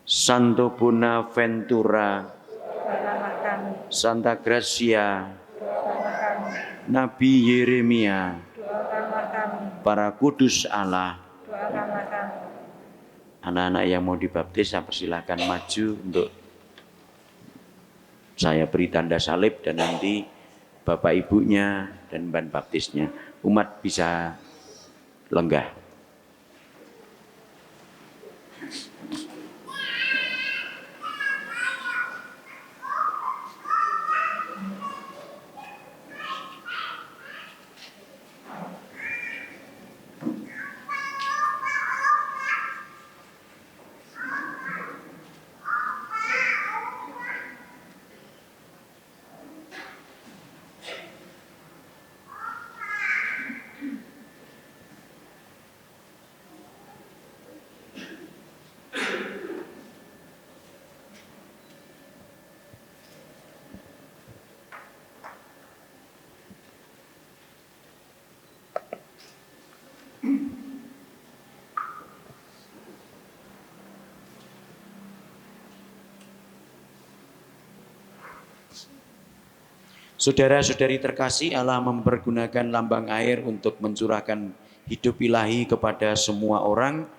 Santo Bonaventura, Doakanlah kami. Santa Gracia, Doakanlah kami. Nabi Yeremia, Doakanlah kami. para kudus Allah. Doakanlah kami. Anak-anak yang mau dibaptis, saya persilahkan maju untuk saya beri tanda salib dan nanti bapak ibunya dan ban baptisnya. Umat bisa lenggah. Saudara-saudari terkasih, Allah mempergunakan lambang air untuk mencurahkan hidup ilahi kepada semua orang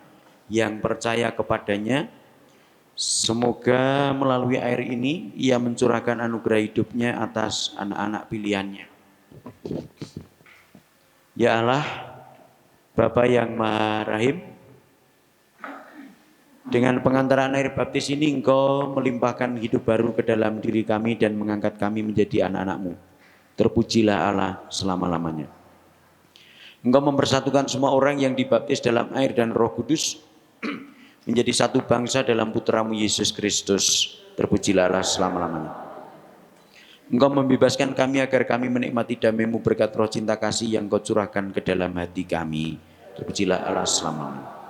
yang percaya kepadanya. Semoga melalui air ini Ia mencurahkan anugerah hidupnya atas anak-anak pilihannya. Ya Allah, Bapa yang Maha Rahim, dengan pengantaran air baptis ini Engkau melimpahkan hidup baru ke dalam diri kami dan mengangkat kami menjadi anak-anak-Mu. Terpujilah Allah selama-lamanya. Engkau mempersatukan semua orang yang dibaptis dalam air dan Roh Kudus menjadi satu bangsa dalam Putra-Mu Yesus Kristus. Terpujilah Allah selama-lamanya. Engkau membebaskan kami agar kami menikmati damai-Mu berkat roh cinta kasih yang Kau curahkan ke dalam hati kami. Terpujilah Allah selama-lamanya.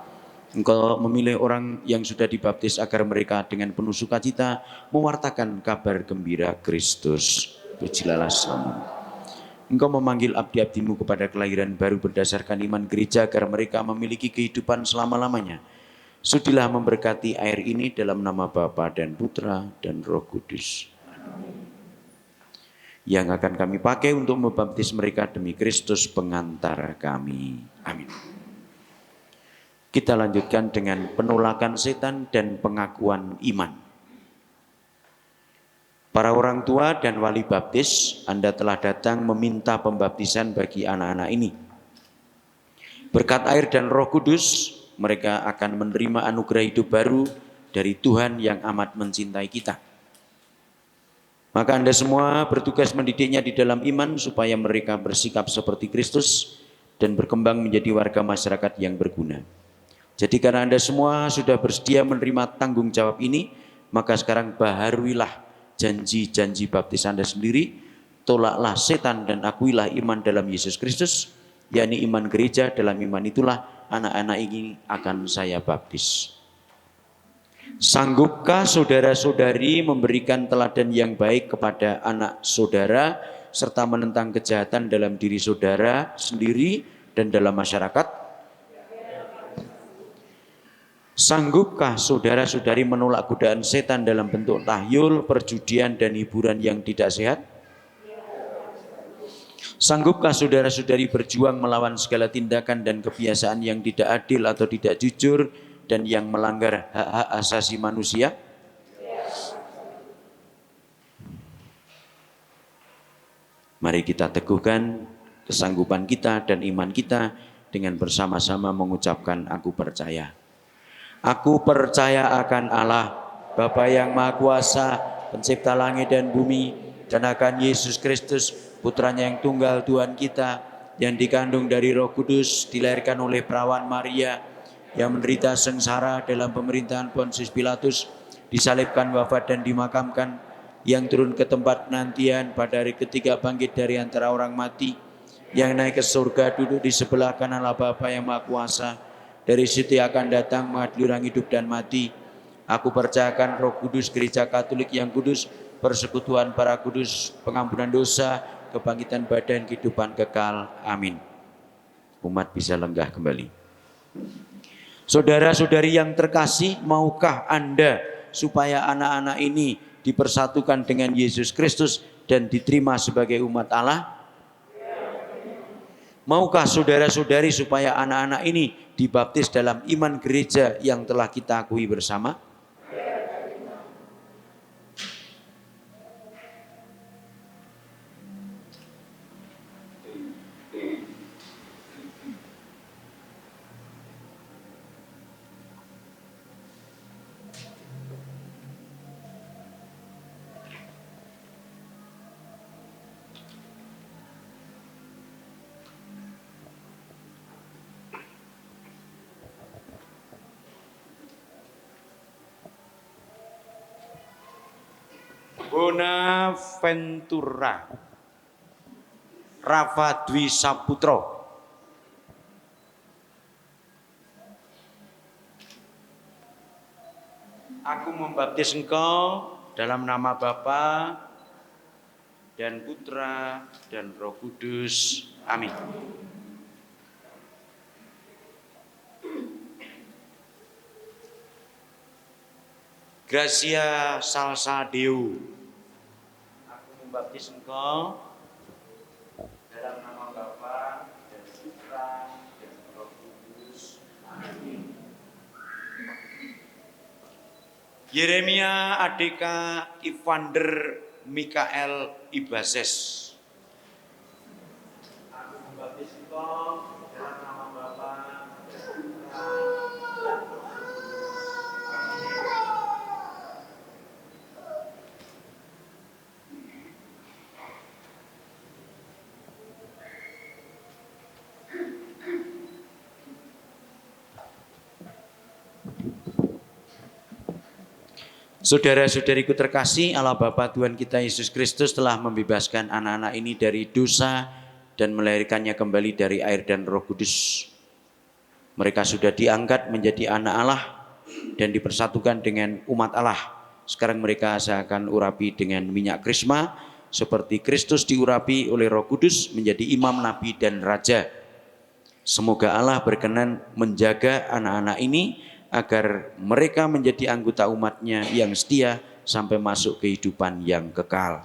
Engkau memilih orang yang sudah dibaptis agar mereka dengan penuh sukacita mewartakan kabar gembira Kristus. Pujilah selama. Engkau memanggil abdi-abdimu kepada kelahiran baru berdasarkan iman gereja agar mereka memiliki kehidupan selama-lamanya. Sudilah memberkati air ini dalam nama Bapa dan Putra dan Roh Kudus. Yang akan kami pakai untuk membaptis mereka demi Kristus pengantara kami. Amin. Kita lanjutkan dengan penolakan setan dan pengakuan iman. Para orang tua dan wali baptis, Anda telah datang meminta pembaptisan bagi anak-anak ini. Berkat air dan Roh Kudus, mereka akan menerima anugerah hidup baru dari Tuhan yang amat mencintai kita. Maka Anda semua bertugas mendidiknya di dalam iman supaya mereka bersikap seperti Kristus dan berkembang menjadi warga masyarakat yang berguna. Jadi karena Anda semua sudah bersedia menerima tanggung jawab ini, maka sekarang baharuilah janji-janji baptis Anda sendiri, tolaklah setan dan akuilah iman dalam Yesus Kristus, yakni iman gereja. Dalam iman itulah anak-anak ini akan saya baptis. Sanggupkah saudara-saudari memberikan teladan yang baik kepada anak saudara, serta menentang kejahatan dalam diri saudara sendiri dan dalam masyarakat? Sanggupkah saudara-saudari menolak godaan setan dalam bentuk tahyul, perjudian, dan hiburan yang tidak sehat? Sanggupkah saudara-saudari berjuang melawan segala tindakan dan kebiasaan yang tidak adil atau tidak jujur dan yang melanggar hak-hak asasi manusia? Mari kita teguhkan kesanggupan kita dan iman kita dengan bersama-sama mengucapkan aku percaya. Aku percaya akan Allah, Bapa yang Maha Kuasa, pencipta langit dan bumi, dan akan Yesus Kristus, putranya yang tunggal Tuhan kita, yang dikandung dari Roh Kudus, dilahirkan oleh perawan Maria, yang menderita sengsara dalam pemerintahan Pontius Pilatus, disalibkan, wafat dan dimakamkan, yang turun ke tempat penantian, pada hari ketiga bangkit dari antara orang mati, yang naik ke surga, duduk di sebelah kanan Allah Bapa yang Maha Kuasa. Dari situ akan datang mengadili orang hidup dan mati. Aku percayakan Roh Kudus, Gereja Katolik yang kudus, persekutuan para kudus, pengampunan dosa, kebangkitan badan, kehidupan kekal. Amin. Umat bisa lenggah kembali. Saudara-saudari yang terkasih, maukah Anda supaya anak-anak ini dipersatukan dengan Yesus Kristus dan diterima sebagai umat Allah? Maukah saudara-saudari supaya anak-anak ini dibaptis dalam iman gereja yang telah kita akui bersama? Bonaventura Rafa Dwi Saputro. Aku membaptis engkau dalam nama Bapa dan Putra dan Roh Kudus. Amin. Gracia Salsa Deo. Aku membaptis engkau dalam nama Bapa dan Putra dan Roh Kudus. Amin. Yeremia Adeka Ivander Mikael Ibazes. Aku membaptis engkau dalam nama Bapa dan Putra dan Roh Kudus. Amin. Saudara-saudariku terkasih, Allah Bapa Tuhan kita Yesus Kristus telah membebaskan anak-anak ini dari dosa dan melahirkannya kembali dari air dan Roh Kudus. Mereka sudah diangkat menjadi anak Allah dan dipersatukan dengan umat Allah. Sekarang mereka saya akan urapi dengan minyak krisma, seperti Kristus diurapi oleh Roh Kudus menjadi imam, nabi, dan raja. Semoga Allah berkenan menjaga anak-anak ini agar mereka menjadi anggota umatnya yang setia sampai masuk kehidupan yang kekal.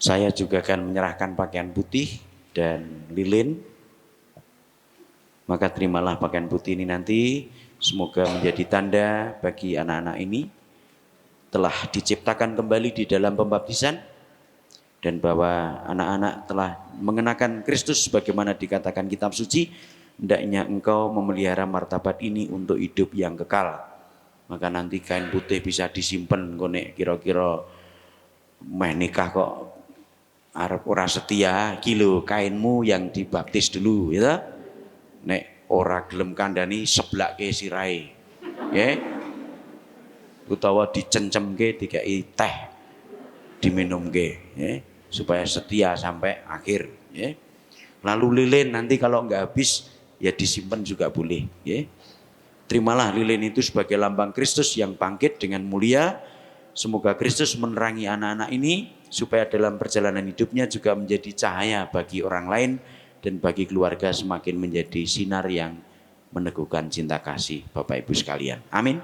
Saya juga akan menyerahkan pakaian putih dan lilin. Maka terimalah pakaian putih ini nanti, semoga menjadi tanda bagi anak-anak ini telah diciptakan kembali di dalam pembaptisan, dan bahwa anak-anak telah mengenakan Kristus sebagaimana dikatakan kitab suci, hendaknya engkau memelihara martabat ini untuk hidup yang kekal. Maka nanti kain putih bisa disimpan, konek kira-kira meh nikah kok arep ora setia, kilo kainmu yang dibaptis dulu, ya. Nek ora gelem kandhani seblakke sirahe. Nggih. Utawa dicencemke dikai teh diminumke, nggih, supaya setia sampai akhir, nggih. Lalu lilin nanti kalau enggak habis ya disimpan juga boleh, nggih. Terimalah lilin itu sebagai lambang Kristus yang bangkit dengan mulia. Semoga Kristus menerangi anak-anak ini supaya dalam perjalanan hidupnya juga menjadi cahaya bagi orang lain dan bagi keluarga semakin menjadi sinar yang meneguhkan cinta kasih Bapak Ibu sekalian. Amin.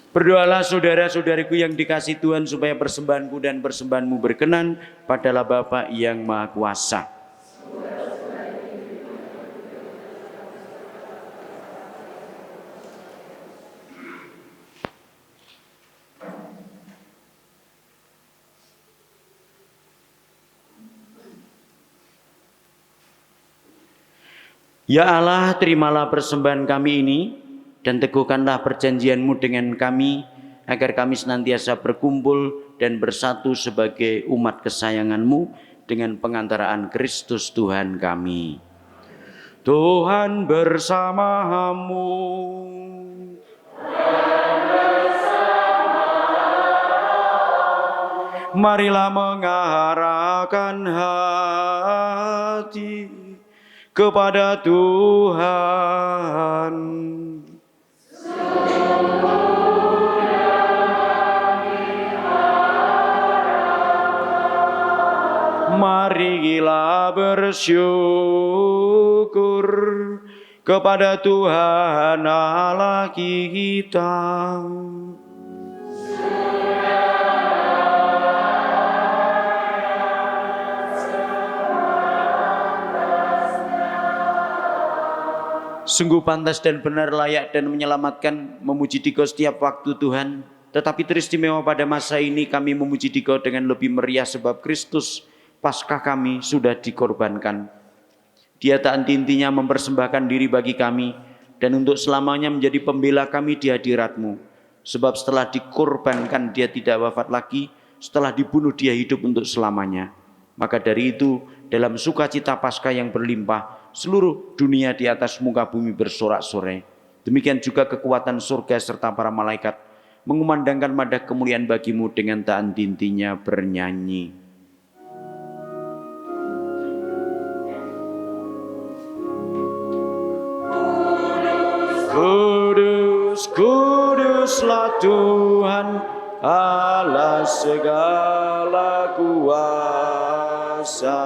Berdoalah saudara-saudariku yang dikasih Tuhan supaya persembahanku dan persembahanmu berkenan padalah Bapa yang Maha Kuasa. Ya Allah, terimalah persembahan kami ini dan teguhkanlah perjanjian-Mu dengan kami, agar kami senantiasa berkumpul dan bersatu sebagai umat kesayangan-Mu dengan pengantaraan Kristus Tuhan kami. Tuhan bersamamu. Marilah mengarahkan hati kepada Tuhan. Marilah bersyukur kepada Tuhan Allah kita. Sungguh pantas dan benar, layak dan menyelamatkan, memuji Dikau setiap waktu Tuhan. Tetapi teristimewa pada masa ini kami memuji Dikau dengan lebih meriah sebab Kristus Paskah kami sudah dikorbankan. Dia tak henti-hentinya mempersembahkan diri bagi kami dan untuk selamanya menjadi pembela kami di hadirat-Mu. Sebab setelah dikorbankan dia tidak wafat lagi, setelah dibunuh dia hidup untuk selamanya. Maka dari itu dalam sukacita Paskah yang berlimpah, seluruh dunia di atas muka bumi bersorak-sorai. Demikian juga kekuatan surga serta para malaikat mengumandangkan madah kemuliaan bagi-Mu dengan tak henti-hentinya bernyanyi. Kudus, kuduslah Tuhan Allah segala kuasa.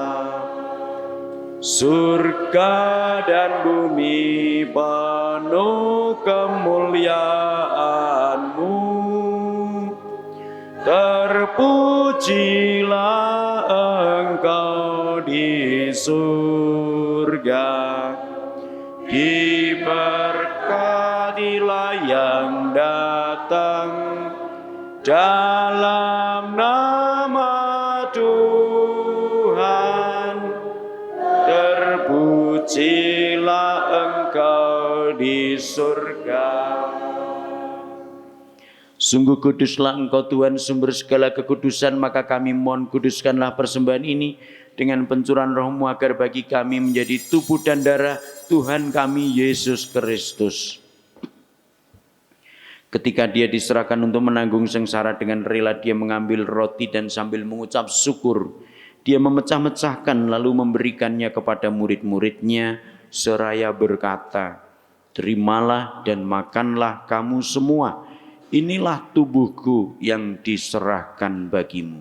Surga dan bumi penuh kemuliaan-Mu. Terpujilah Engkau di surga, diberkatilah yang datang dalam nama Tuhan. Terpujilah Engkau di surga. Sungguh kuduslah Engkau Tuhan, sumber segala kekudusan, maka kami mohon kuduskanlah persembahan ini dengan pencurahan Roh-Mu agar bagi kami menjadi tubuh dan darah Tuhan kami Yesus Kristus. Ketika dia diserahkan untuk menanggung sengsara, dengan rela dia mengambil roti dan sambil mengucap syukur, dia memecah-mecahkan lalu memberikannya kepada murid-muridnya seraya berkata, "Terimalah dan makanlah kamu semua. Inilah tubuhku yang diserahkan bagimu."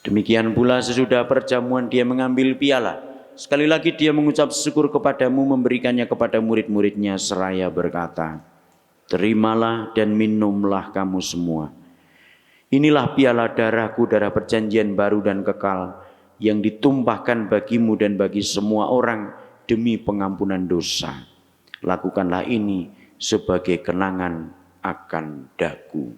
Demikian pula sesudah perjamuan dia mengambil piala. Sekali lagi dia mengucap syukur kepadamu, memberikannya kepada murid-muridnya seraya berkata, "Terimalah dan minumlah kamu semua. Inilah piala darahku, darah perjanjian baru dan kekal, yang ditumpahkan bagimu dan bagi semua orang demi pengampunan dosa. Lakukanlah ini sebagai kenangan akan daku."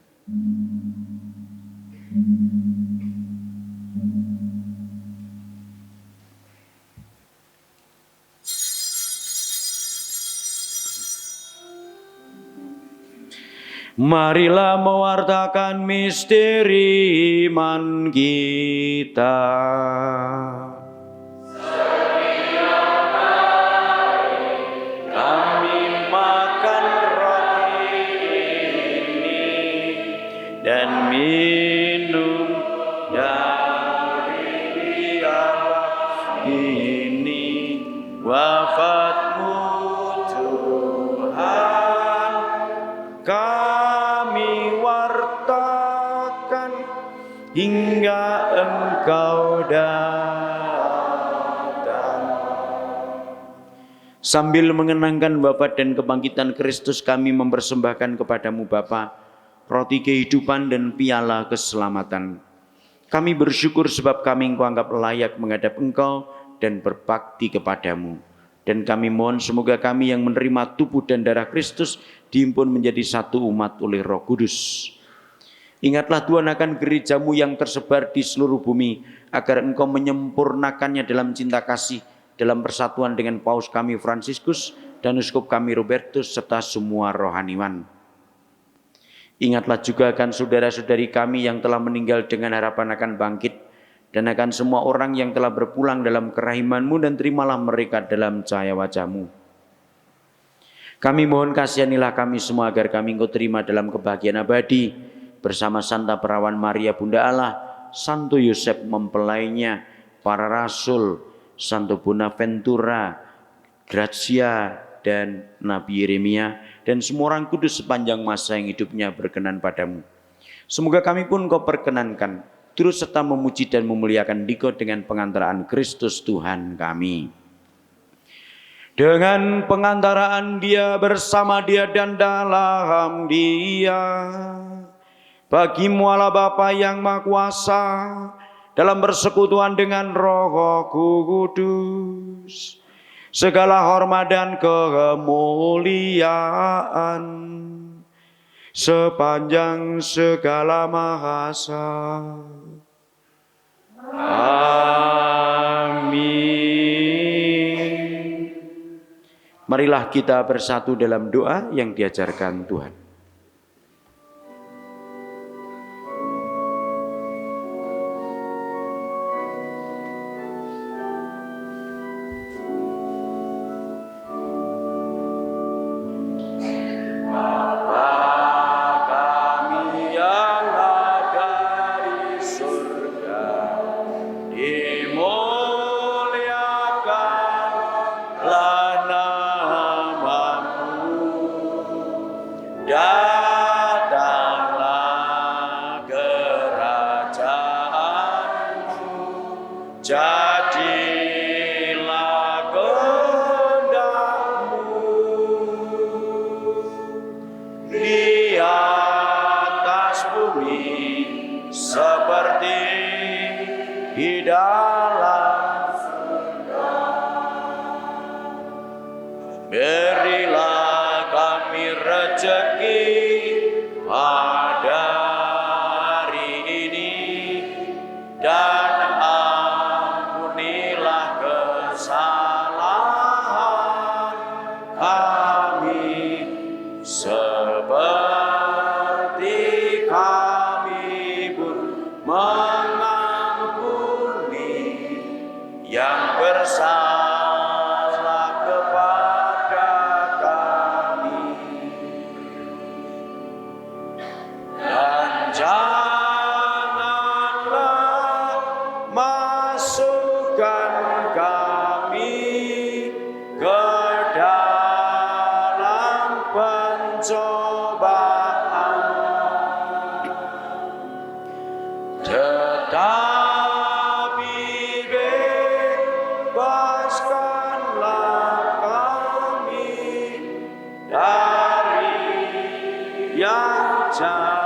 Marilah mewartakan misteri iman kita. Kami makan roti ini dan minum dari piala ini, wafat-Mu Tuhan. Kami wartakan hingga Engkau datang. Sambil mengenangkan wafat dan kebangkitan Kristus, kami mempersembahkan kepadamu Bapa roti kehidupan dan piala keselamatan. Kami bersyukur sebab kami Engkau anggap layak menghadap Engkau dan berbakti kepadamu. Dan kami mohon semoga kami yang menerima tubuh dan darah Kristus dihimpun menjadi satu umat oleh Roh Kudus. Ingatlah Tuhan akan gereja-Mu yang tersebar di seluruh bumi, agar Engkau menyempurnakannya dalam cinta kasih, dalam persatuan dengan Paus kami Fransiskus dan Uskup kami Robertus serta semua rohaniwan. Ingatlah juga akan saudara-saudari kami yang telah meninggal dengan harapan akan bangkit, dan akan semua orang yang telah berpulang dalam kerahiman-Mu, dan terimalah mereka dalam cahaya wajah-Mu. Kami mohon kasihanilah kami semua agar kami Engkau terima dalam kebahagiaan abadi bersama Santa Perawan Maria Bunda Allah, Santo Yosef mempelainya, para rasul, Santo Bonaventura, Grazia, dan Nabi Yeremia, dan semua orang kudus sepanjang masa yang hidupnya berkenan padamu. Semoga kami pun Engkau perkenankan turut serta memuji dan memuliakan Dikau dengan pengantaraan Kristus Tuhan kami. Dengan pengantaraan Dia, bersama Dia dan dalam Dia, bagi-Mu Allah Bapa yang Maha Kuasa, dalam persekutuan dengan Roh Kudus, segala hormat dan kemuliaan sepanjang segala masa. Amin. Marilah kita bersatu dalam doa yang diajarkan Tuhan. Datanglah kerajaanmu, jadilah kehendak-Mu di atas bumi seperti di dalam surga. Berilah kami rezeki pada hari ini, dan ampunilah kesalahan kami seperti kami pun mengampuni yang bersalah kepada kami. Dan janganlah masukkan kami ke dalam pencobaan, tetapi bebaskanlah kami dari yang jahat.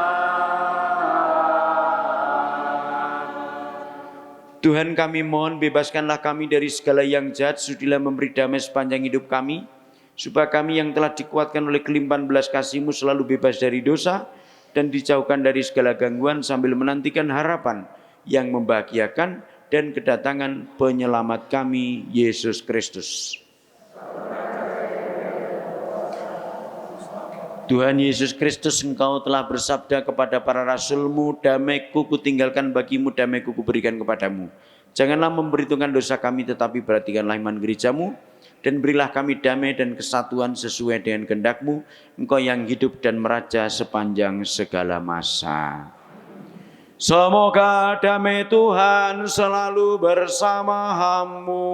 Tuhan, kami mohon bebaskanlah kami dari segala yang jahat, sudilah memberi damai sepanjang hidup kami, supaya kami yang telah dikuatkan oleh kelimpahan belas kasih-Mu selalu bebas dari dosa dan dijauhkan dari segala gangguan, sambil menantikan harapan yang membahagiakan dan kedatangan penyelamat kami, Yesus Kristus. Tuhan Yesus Kristus, Engkau telah bersabda kepada para rasul-Mu, damai-Ku kutinggalkan bagimu, damai-Ku kuberikan kepadamu. Janganlah memperhitungkan dosa kami, tetapi perhatikanlah iman gereja-Mu, dan berilah kami damai dan kesatuan sesuai dengan kehendak-Mu, Engkau yang hidup dan meraja sepanjang segala masa. Semoga damai Tuhan selalu bersama-Mu.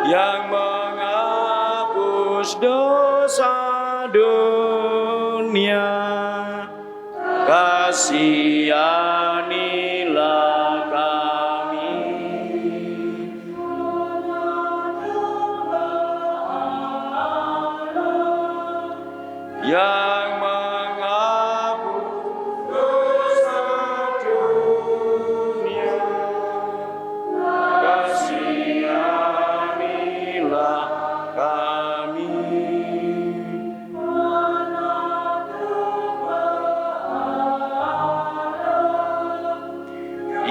Yang menghapus dosa dunia, kasihanilah kami. Yang menghapus dosa dunia, kasihanilah kami.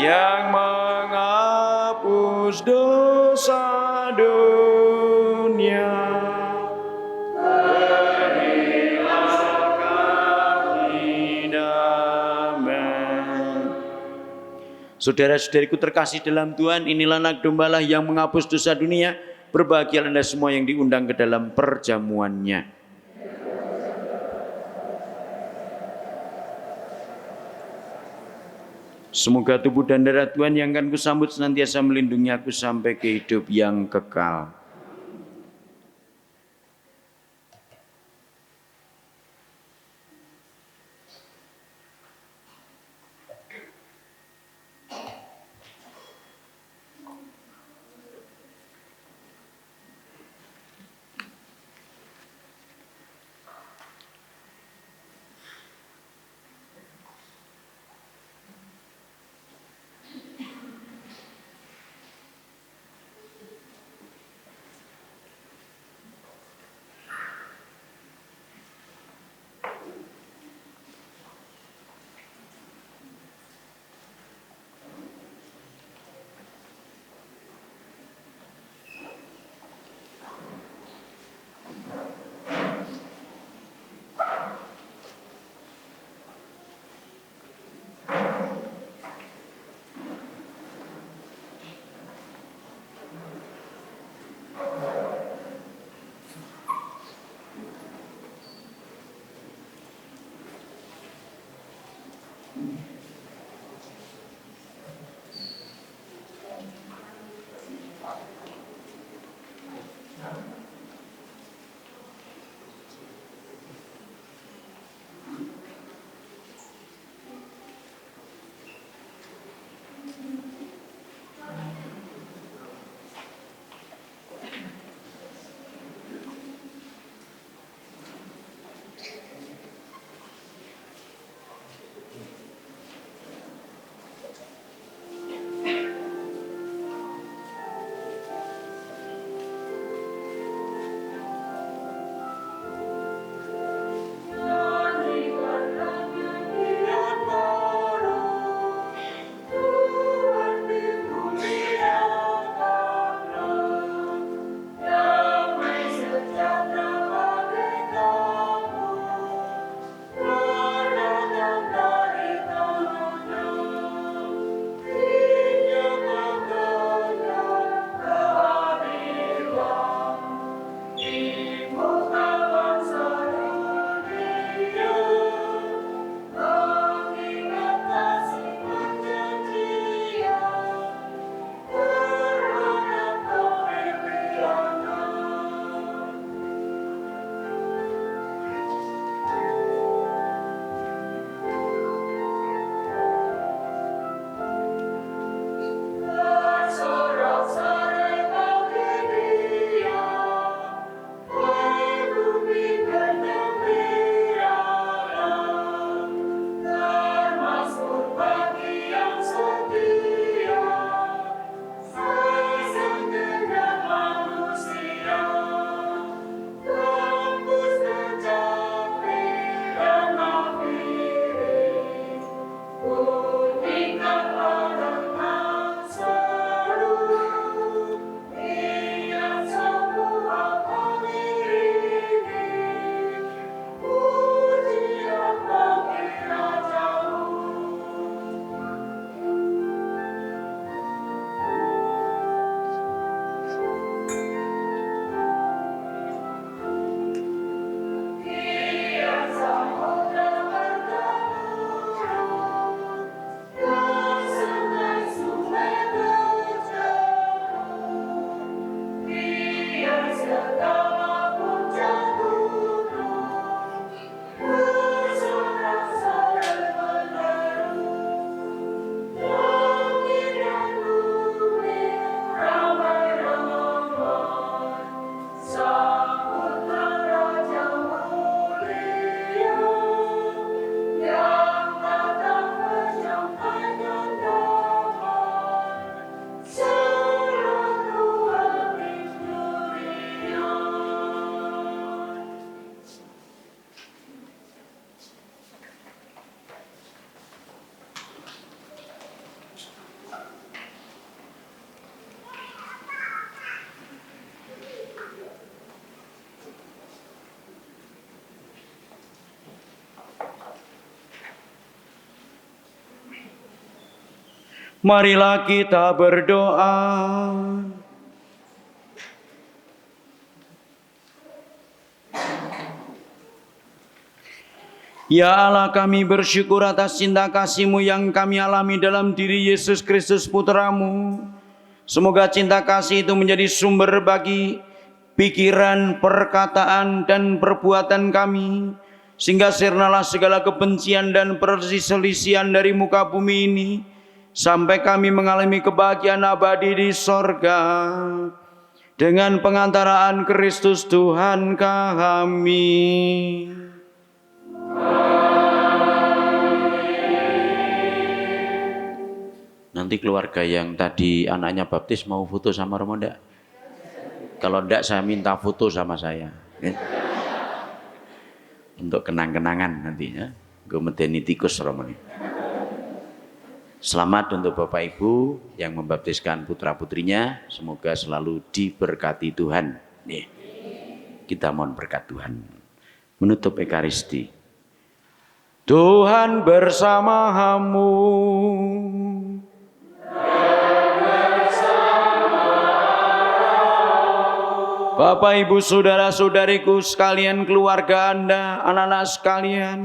Yang menghapus dosa dunia, berilah kami damai Saudara-saudariku terkasih dalam Tuhan, inilah anak domba Allah yang menghapus dosa dunia. Berbahagialah Anda semua yang diundang ke dalam perjamuannya. Semoga tubuh dan darah Tuhan yang akan kusambut senantiasa melindungi aku sampai ke hidup yang kekal. Marilah kita berdoa. Ya Allah, kami bersyukur atas cinta kasih-Mu yang kami alami dalam diri Yesus Kristus Putra-Mu. Semoga cinta kasih itu menjadi sumber bagi pikiran, perkataan, dan perbuatan kami, sehingga sirnalah segala kebencian dan perselisihan dari muka bumi ini, sampai kami mengalami kebahagiaan abadi di sorga, dengan pengantaraan Kristus Tuhan kami. Nanti keluarga yang tadi anaknya baptis mau foto sama Romo enggak? Kalau enggak saya minta foto sama saya. Untuk kenang-kenangan nantinya. Gue medeni tikus Romo ini. Selamat untuk Bapak Ibu yang membaptiskan putra-putrinya. Semoga selalu diberkati Tuhan. Nih, kita mohon berkat Tuhan. Menutup Ekaristi. Tuhan bersamamu. Bapak, Ibu, saudara-saudariku sekalian, keluarga Anda, anak-anak sekalian,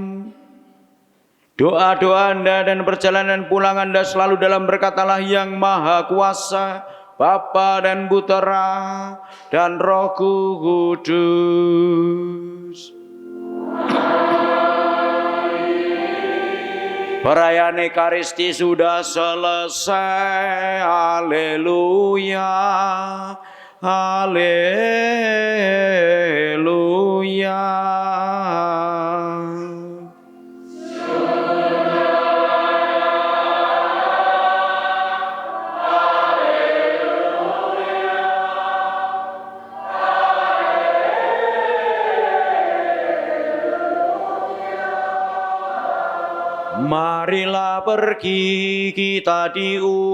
doa-doa Anda dan perjalanan pulang Anda selalu dalam berkat Allah yang Maha Kuasa, Bapa dan Putera dan Roh Kudus. Perayaan Ekaristi sudah selesai. Haleluya. Haleluya. Marilah pergi kita diutus